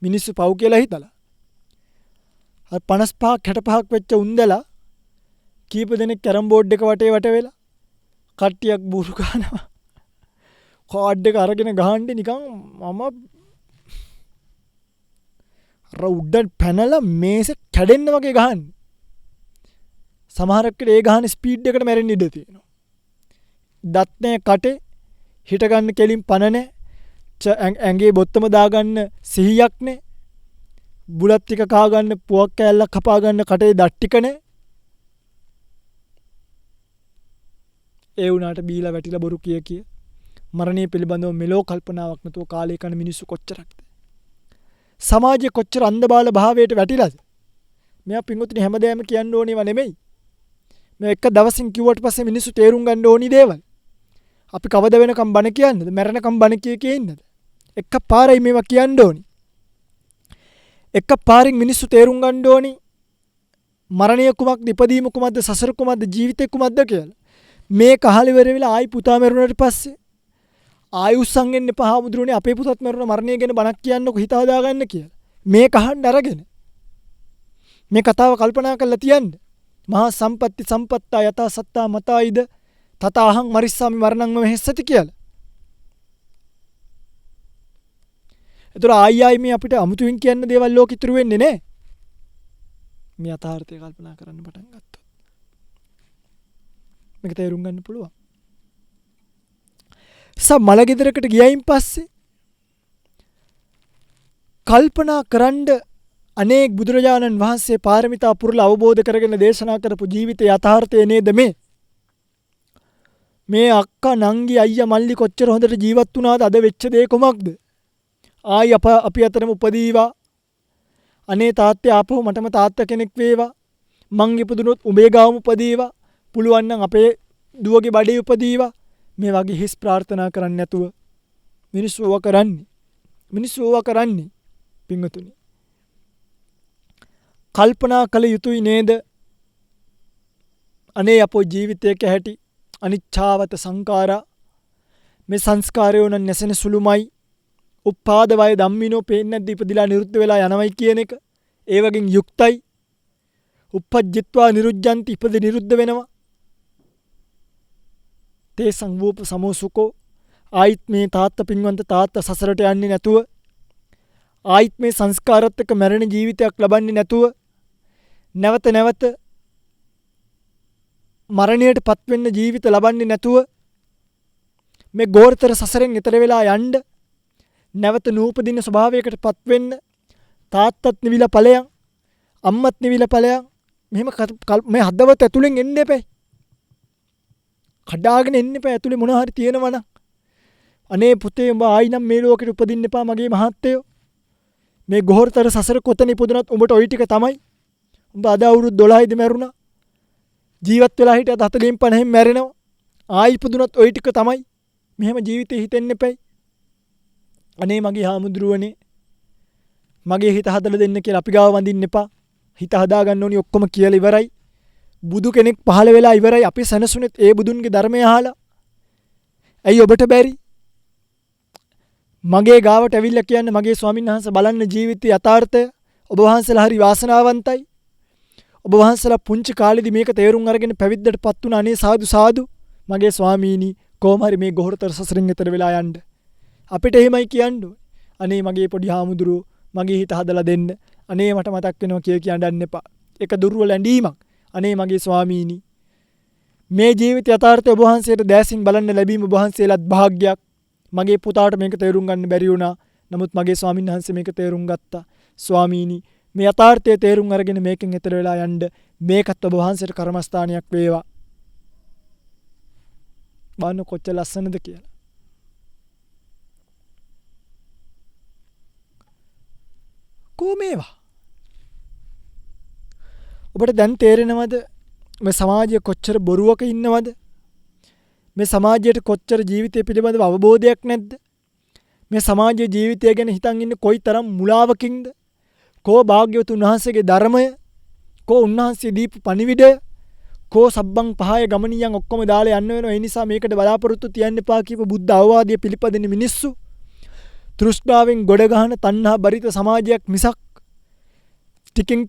මිනිස්සු පව් කියලා හිතලා. අර 55ක් 65ක් වෙච්ච උන්දලා කීප දෙනෙක් කැරම් බෝඩ් එක වටේ වට වෙලා කට්ටියක් බూరు ගන්නවා. කාඩ් එක අරගෙන ගහන්නේ නිකන් මම අර උඩට පැනලා මේසෙ කැඩෙන්න වගේ ගහන්නේ. සමහරක් ඒ ගහන ස්පීඩ් එකට මැරෙන්න ඉඩ තියෙනවා. දත් නැහැ කටේ හිට ගන්න කෙලින් පන නැහැ. ඇඟේ බොත්තම දාගන්න සිහියක් නැහැ. බුලත් ටික කා ගන්න පුවක් කෑල්ලක් කපා ගන්න කටේ දත් ටික නැහැ. ඒ වුණාට බීලා වැටිලා බොරු කිය මරණය පිළිබඳව මෙලෝ කල්පනාවක් නැතුව කාලේ කන මිනිස්සු කොච්චරක්ද? සමාජයේ කොච්චර අන්ධබාල භාවයට වැටිලාද? මෙයා පින්වතුනි හැමදේම කියන්න ඕනේව නෙමෙයි. මේ එක දවසින් කිව්වට පස්සේ මිනිස්සු තේරුම් ගන්න ඕනි දේවල්. අපි කවද වෙනකම් බණ කියන්නද? මැරෙනකම් බණ කිය ඉන්නද? එක පාරයි මේවා කියන්න ඕනි. එක පාරින් මිනිස්සු තේරුම් ගන්න ඕනි මරණය කුමක්ද, ඉපදීම කුමක්ද, සසර කුමක්ද, ජීවිතේ කුමක්ද කියලා. මේ කහලි වෙර වෙලා ආයි පුතා මැරුණාට පස්සේ ආයුස්සන් එන්න එපා හාමුදුරනේ අපේ පුතත් මැරුණා මරණය ගැන බණක් කියන්නකො හිත හදාගන්න කියලා. මේ කහන්න අරගෙන මේ කතාව කල්පනා කරලා තියන්න. මහා සම්පatti සම්පත්තා යතා සත්තා මතායිද තතාහං මරිස්සාමි මරණං මම හෙස්සති කියලා. ඒතර ආයි මේ අපිට අමුතුවෙන් කියන්න දේවල් ලෝක ඉතුරු වෙන්නේ නැහැ. මේ යථාර්ථය කල්පනා කරන්න පටන් ගත්තොත්. මේක තේරුම් ගන්න පුළුවන්. මලගෙදරකට ගියයින් පස්සේ කල්පනා කරන්න අනේක බුදුරජාණන් වහන්සේ පාරමිතා පුරලා අවබෝධ කරගෙන දේශනා කරපු ජීවිතයේ යථාර්ථය නේද මේ? මේ අක්කා නංගි අයියා මල්ලි කොච්චර හොඳට ජීවත් වුණාද? අද වෙච්ච දේ කොමක්ද? ආයි අපි අතරම උපදීවා. අනේ තාත්තේ ආපහු මටම තාත්තා කෙනෙක් වේවා. මං ඉපදුනොත් උඹේ ගාවම උපදීවා. පුළුවන් නම් අපේ දුවගේ බඩේ උපදීවා. මේ වගේ හිස් ප්‍රාර්ථනා කරන්නේ නැතුව මිනිස්සු ඕවා කරන්නේ පින්වතුනි. කල්පනා කළ යුතුයි නේද? අනේ අපෝ ජීවිතයක හැටි අනිච්ඡාවත සංඛාරා මේ සංස්කාරයෝ නම් නැසෙන සුළුමයි. උපාද වය ධම්මිනෝ පේන්නේ නැද්ද? ඉපදිලා නිරුද්ධ වෙලා යනවයි කියන එක ඒ වගේ යුක්තයි. උපජ්ජිත්වා නිරුද්ධಂತಿ ඉපද නිරුද්ධ වෙනවා. තේ සංවූප සමෝසුකෝ ආයිත් මේ තාත්තා පින්වන්ත තාත්තා සසරට යන්නේ නැතුව ආයිත් මේ සංස්කාරات එක්ක මැරෙන ජීවිතයක් ලබන්නේ නැතුව නැවත මරණයට පත් වෙන්න ජීවිත ලබන්නේ නැතුව මේ ගෝරතර සසරෙන් ඈතර වෙලා යන්න නැවත නූපදින ස්වභාවයකට පත් වෙන්න තාත්තත් නිවිලා ඵලයන් අම්මත් නිවිලා ඵලයන් මෙහෙම මේ හදවත ඇතුලෙන් එන්න එපේ. කඩාගෙන එන්න එපා. ඇතුලේ මොනවා හරි තියෙනවා නම් අනේ පුතේ උඹ ආයි නම් මේ ලෝකෙට උපදින්න එපා මගේ මහත්තයෝ. මේ ගෝරතර සසර කොතන ඉපදුනත් උඹට ওই ටික තමයි. උඹ අද අවුරුදු 12යිද මැරුණා. ජීවත් වෙලා හිටියත් 40න් 50න් මැරෙනවා. ආයි ඉපදුනත් ওই ටික තමයි. මෙහෙම ජීවිතේ හිතෙන්න එපයි. අනේ මගේ හාමුදුරුවනේ මගේ හිත හදලා දෙන්න කියලා අපි ගාව වඳින්න එපා. හිත හදා ගන්න ඕනි ඔක්කොම කියලා ඉවරයි. බුදු කෙනෙක් පහළ වෙලා ඉවරයි. අපි සනසුනේත් ඒ බුදුන්ගේ ධර්මය අහලා. ඇයි ඔබට බැරි? මගේ ගාවට ඇවිල්ලා කියන්න මගේ ස්වාමීන් වහන්සේ බලන්න ජීවිතයේ යථාර්ථය. ඔබ වහන්සේලා හරි වාසනාවන්තයි. ඔබ වහන්සේලා පුංචි කාලේදී මේක තේරුම් අරගෙන පැවිද්දටපත් වුණා. අනේ සාදු සාදු මගේ ස්වාමීනි කොහොම හරි මේ ගොහරතර සසරින් එතර වෙලා යන්න. අපිට එහෙමයි කියන්න ඕනේ. අනේ මගේ පොඩි හාමුදුරුවෝ මගේ හිත හදලා දෙන්න. අනේ මට මතක් වෙනවා කියන්න යන්න එපා. ඒක දුර්වල ඇඳීමක්. අනේ මගේ ස්වාමීනි මේ ජීවිත යථාර්ථය ඔබ වහන්සේට දැසින් බලන්න ලැබීම ඔබ වහන්සේලාත් භාග්යක්. මගේ පුතාට මේක තේරුම් ගන්න බැරි වුණා. නමුත් මගේ ස්වාමීන් වහන්සේ මේක තේරුම් ගත්තා. ස්වාමීනි මේ යථාර්ථය තේරුම් අරගෙන මේකෙන් එතර වෙලා යන්න මේකත් ඔබ වහන්සේට කර්මස්ථානයක් වේවා. බාන කොච්චර ලස්සනද කියලා. කොමේවා ඔබට දැන් තේරෙනවද මේ සමාජයේ කොච්චර බොරුවක ඉන්නවද? මේ සමාජයට කොච්චර ජීවිතය පිළිබඳව අවබෝධයක් නැද්ද? මේ සමාජයේ ජීවිතය ගැන හිතන් ඉන්නේ කොයිතරම් මුලාවකින්ද? කෝ භාග්‍යවතුන් වහන්සේගේ ධර්මය, කෝ උන්වහන්සේ දීපු පණිවිඩය, කෝ සබ්බං පහය ගමනියන් ඔක්කොම දාලා යන්න වෙනවා. ඒ නිසා මේකට බලාපොරොත්තු තියන්න එපා කියපු බුද්ධ අවවාදය පිළිපදින මිනිස්සු තෘෂ්ණාවෙන් ගොඩ ගහන තණ්හා බරිත සමාජයක් මිසක් ටිකින්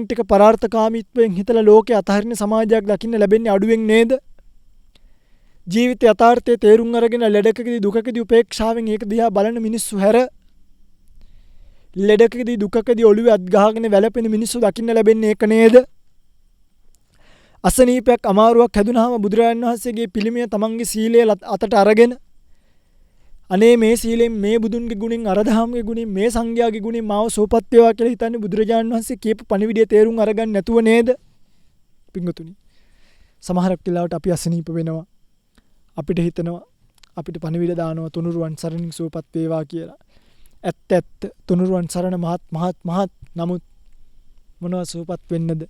ටික පරාර්ථකාමීත්වයෙන් හිතලා ලෝකේ අතහරින සමාජයක් දකින්න ලැබෙන්නේ අඩුවෙන් නේද? ජීවිත යථාර්ථයේ තේරුම් අරගෙන ලෙඩකකදී දුකකදී උපේක්ෂාවෙන් ඒක දිහා බලන මිනිස්සු හැර ලෙඩකකදී දුකකදී ඔළුවේ අත් ගහගෙන වැළපෙන මිනිස්සු දකින්න ලැබෙන්නේ ඒක නේද? අසනීපයක් අමාරුවක් හැදුනහම බුදුරජාණන් වහන්සේගේ පිළිමය තමන්ගේ සීලය අතට අරගෙන අනේ මේ සීලෙන් මේ බුදුන්ගේ ගුණෙන් අරදහම්ගේ ගුණෙන් මේ සංඝයාගේ ගුණෙන් මාව සෝපත් වේවා කියලා හිතන්නේ බුදුරජාණන් වහන්සේ කියපු පණිවිඩය තේරුම් අරගන්න නැතුව නේද? පිංගුතුනි, සමහරක් වෙලාවට අපි අසනීප වෙනවා. අපිට හිතනවා අපිට පණිවිඩ දානවා තුනුරුවන් සරණින් සෝපත් වේවා කියලා. ඇත්ත තුනුරුවන් සරණ මහත් නමුත් මොනවා සෝපත් වෙන්නද?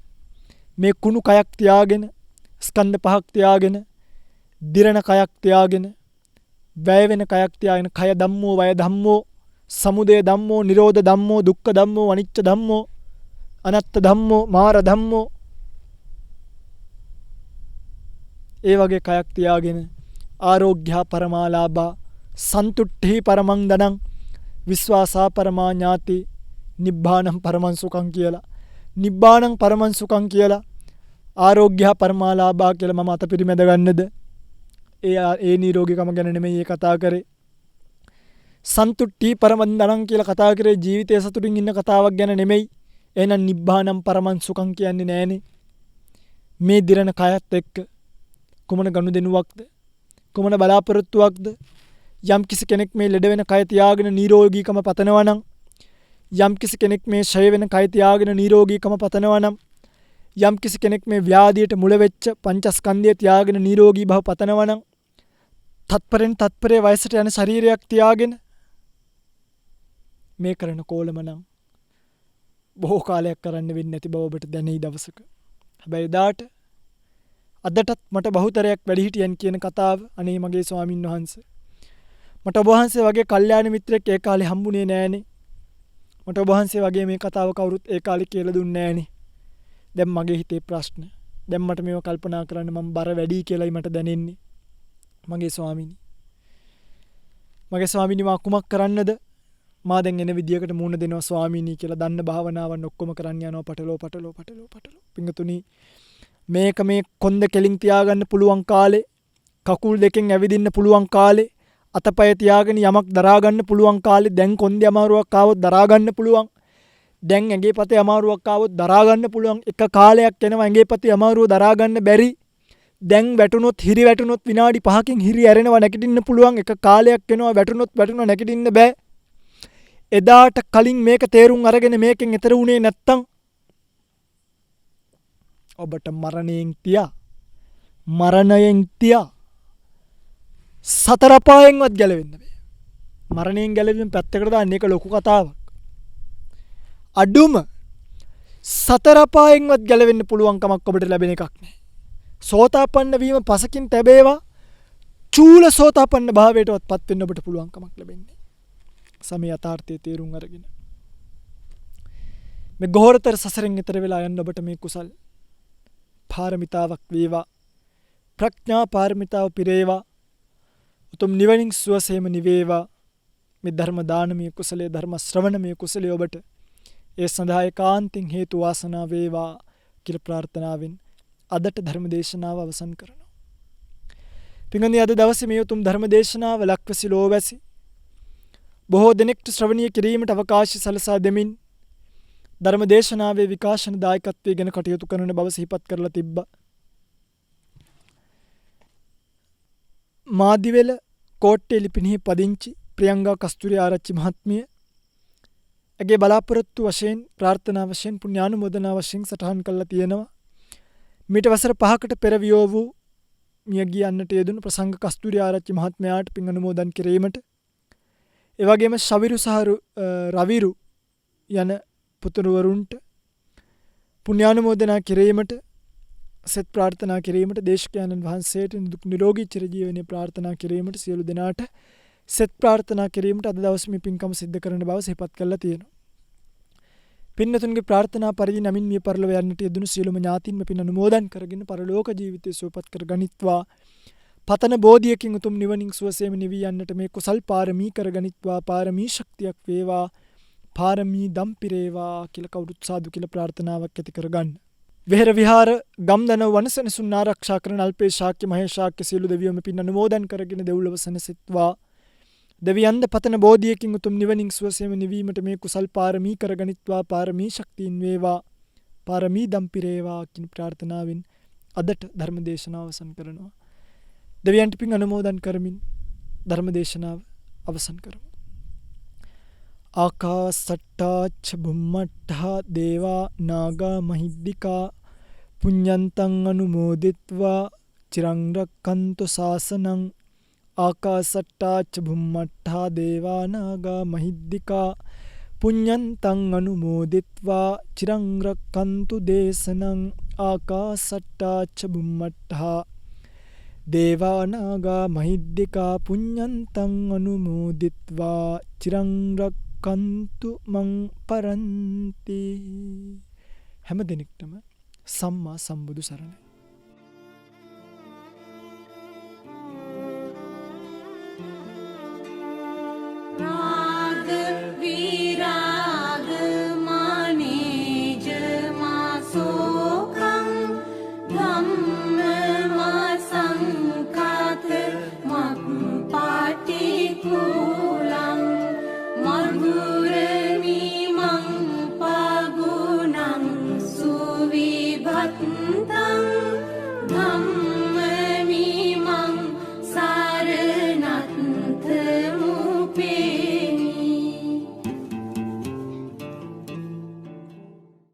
මේ කුණු කයක් තියාගෙන ස්කන්ධ පහක් තියාගෙන දිරණ කයක් තියාගෙන වැය වෙන කයක් තියාගෙන කය ධම්මෝ වය ධම්මෝ සමුදය ධම්මෝ නිරෝධ ධම්මෝ දුක්ඛ ධම්මෝ අනිච්ච ධම්මෝ අනත්ත ධම්මෝ මාර ධම්මෝ ඒ වගේ කයක් තියාගෙන ආරෝග්‍යා පරමාලාභා සන්තුට්ඨි පරමං දනං විශ්වාසා පරමා ඥාති නිබ්බාණං පරමං සුඛං කියලා නිබ්බාණං පරමං සුඛං කියලා ආරෝග්‍යා පරමාලාභා කියලා මම අත පිරිමැද ගන්නද? ඒ නිරෝගීකම ගැන නෙමෙයි ඒ කතා කරේ. සන්තුට්ඨි පරමං දනං කියලා කතා කරේ ජීවිතයේ සතුටින් ඉන්න කතාවක් ගැන නෙමෙයි. එහෙනම් නිබ්බාණං පරමං සුඛං කියන්නේ නෑනේ. මේ දිරණ කයත් එක්ක කුමන ගනුදෙනුවක්ද? කුමන බලාපොරොත්තුවක්ද? යම් කිසි කෙනෙක් මේ ලෙඩ වෙන කය තියාගෙන නිරෝගීකම පතනවා නම්, යම් කිසි කෙනෙක් මේ ඡය වෙන කය තියාගෙන නිරෝගීකම පතනවා නම්, යම් කිසි කෙනෙක් මේ ව්‍යාධියට මුල වෙච්ච පංචස්කන්ධය තියාගෙන නිරෝගී භව පතනවා නම්, තත්පරේ වයසට යන ශරීරයක් තියාගෙන මේ කරන කෝලම නම් බොහෝ කාලයක් කරන්න වෙන්නේ නැති බව ඔබට දැනෙයි දවසක. හැබැයි එදාට අදටත් මට බහුතරයක් වැඩිහිටියන් කියන කතාව අනේ මගේ ස්වාමින් වහන්සේ මට ඔබ වහන්සේ වගේ කල්යාණ මිත්‍රෙක් ඒ කාලේ හම්බුනේ නෑනේ. මට ඔබ වහන්සේ වගේ මේ කතාව කවුරුත් ඒ කාලේ කියලා දුන්නේ නෑනේ. දැන් මගේ හිතේ ප්‍රශ්න. දැන් මට මේව කල්පනා කරන්න මම බර වැඩි කියලායි මට දැනෙන්නේ. මගේ ස්වාමීනි මා කුමක් කරන්නද? මා දැන් එන විදියකට මූණ දෙනවා ස්වාමීනි කියලා දන්න භාවනාවන් ඔක්කොම කරන්න යනවා පටලෝ. පිංගුතුනි, මේක මේ කොන්ද කෙලින් තියාගන්න පුළුවන් කාලේ, කකුල් දෙකෙන් ඇවිදින්න පුළුවන් කාලේ, අතපය තියාගෙන යමක් දරා ගන්න පුළුවන් කාලේ, දැන් කොන්දේ අමාරුවක් ආවොත් දරා ගන්න පුළුවන්. දැන් ඇඟේ පතේ අමාරුවක් ආවොත් දරා ගන්න පුළුවන්. එක කාලයක් එනවා ඇඟේ පතේ අමාරුව දරා ගන්න බැරි. දැන් හිරි වැටුනොත් විනාඩි 5කින් හිරි ඇරෙනවා නැගිටින්න පුළුවන්. එක කාලයක් එනවා වැටුණා නැගිටින්න බෑ. එදාට කලින් මේක තේරුම් අරගෙන මේකෙන් එතර වුණේ නැත්තම් ඔබට මරණයෙන් තියා සතර පායෙන්වත් ගැලවෙන්න බෑ. මරණයෙන් ගැලවීම පැත්තකට දාන්න ඒක ලොකු කතාවක්. අඩුම සතර පායෙන්වත් ගැලවෙන්න පුළුවන් කමක් ඔබට ලැබෙන එකක් නෑ. සෝතාපන්න වීම පසකින් තැබේවා. චූල සෝතාපන්න භාවයටවත් පත් වෙන්න ඔබට පුළුවන් කමක් ලැබෙන්නේ. සමය යථාර්ථයේ තේරුම් අරගෙන මේ ගෝරතර සසරෙන් ඈතර වෙලා යන්න ඔබට මේ කුසල් පාරමිතාවක් වේවා. ප්‍රඥා පාරමිතාව පිරේවා. උතුම් නිවනින් සුවසේම නිවේවා. මේ ධර්ම දානමය කුසලයේ ධර්ම ශ්‍රවණමය කුසලයේ ඔබට ඒ සඳහා ඒකාන්තයෙන් හේතු වාසනා වේවා කියලා ප්‍රාර්ථනාවෙන් අදට ධර්ම දේශනාව අවසන් කරනවා. පින්වත්නි, අද දවසේ මේ උතුම් ධර්ම දේශනාව ලක්වැසි ලෝවැසි බොහෝ දෙනෙක්ට ශ්‍රවණීය කිරීමට අවකාශය සලසා දෙමින් ධර්ම දේශනාවේ විකාශන දායකත්වයේ ගැන කටයුතු කරන බව සිහිපත් කරලා තිබ්බා. මාදිවෙල කෝට්ටේ ලිපිනෙහි පදිංචි ප්‍රියංගා කස්තුරි ආරච්චි මහත්මිය ඇගේ බලාපොරොත්තු වශයෙන් ප්‍රාර්ථනා වශයෙන් පුණ්‍යානුමෝදනා වශයෙන් සටහන් කළා තියෙනවා. මීට වසර 5කට පෙර වියෝ වූ මියගිය යන්නට යෙදුණු ප්‍රසංග කස්තුරි ආරච්චි මහත්මයාට පින් අනුමෝදන් කිරීමට, ඒ වගේම ශවිරු සහ රවිරු යන පුතුණුවරුන්ට පුණ්‍යානුමෝදනා කිරීමට, සෙත් ප්‍රාර්ථනා කිරීමට, දේශකයන්න් වහන්සේට දුක් නිරෝගී චිරජීවනයේ ප්‍රාර්ථනා කිරීමට, සියලු දෙනාට සෙත් ප්‍රාර්ථනා කිරීමට අද දවසේ මේ පින්කම සිද්ධ කරන බව සිහිපත් කරලා තියෙනවා. පින්නතුන්ගේ ප්‍රාර්ථනා පරිදි නමින් මිය පරලොව යන්නට යෙදුණු සියලුම ඥාතීන්ම පින් අනුමෝදන් කරගෙන පරලෝක ජීවිතය සුවපත් කර ගනිත්වා. පතන බෝධියකින් උතුම් නිවනින් සුවසේම නිවී යන්නට මේ කුසල් පාරමී කර ගනිත්වා. පාරමී ශක්තියක් වේවා. පාරමී දම් පිරේවා කියලා කවුරුත් සාදු කියලා ප්‍රාර්ථනාවක් ඇති කරගන්න. වෙහෙර විහාර ගම්දන වනසෙනසුන් ආරක්ෂා කරන අල්පේ ශාක්‍ය මහේශාක්‍ය සියලු දෙවියෝම පින් අනුමෝදන් කරගෙන දෙව්ලොව සැනසෙත්වා. දෙවියන්ද පතන බෝධියකින් උතුම් නිවනින් සුවසේම නිවීමට මේ කුසල් පාරමී කරගනිත්වා. පාරමී ශක්තියින් වේවා. පාරමී දම් පිරේවා කියන ප්‍රාර්ථනාවෙන් අදට ධර්ම දේශනාව අවසන් කරනවා. දෙවියන්ට පින් අනුමෝදන් කරමින් ධර්ම දේශනාව අවසන් කරමු. ආකාසට්ටා ච බුම්මට්ටා දේවා නාග මහිද්దికා පුඤ්ඤන්තං අනුමෝදිත්වා චිරං රක්ඛන්තු ශාසනං. ආකාසට්ටා ච බුම්මට්ටා දේවා නාග මහිද්దికා පුඤ්ඤන්තං අනුමෝදිත්වා චිරං රක්ඛන්තු දේශනං. ආකාසට්ටා ච බුම්මට්ටා දේවා නාග මහිද්దికා පුඤ්ඤන්තං අනුමෝදිත්වා චිරං රක්ඛන්තු මං පරන්ති. හැම දිනෙකටම සම්මා සම්බුදු සරණයි. राग विराग मानेज मासोकं धम्म मासंकात मक्पाटिकूलं मधुरमीमं पगुणं सुविभक्तं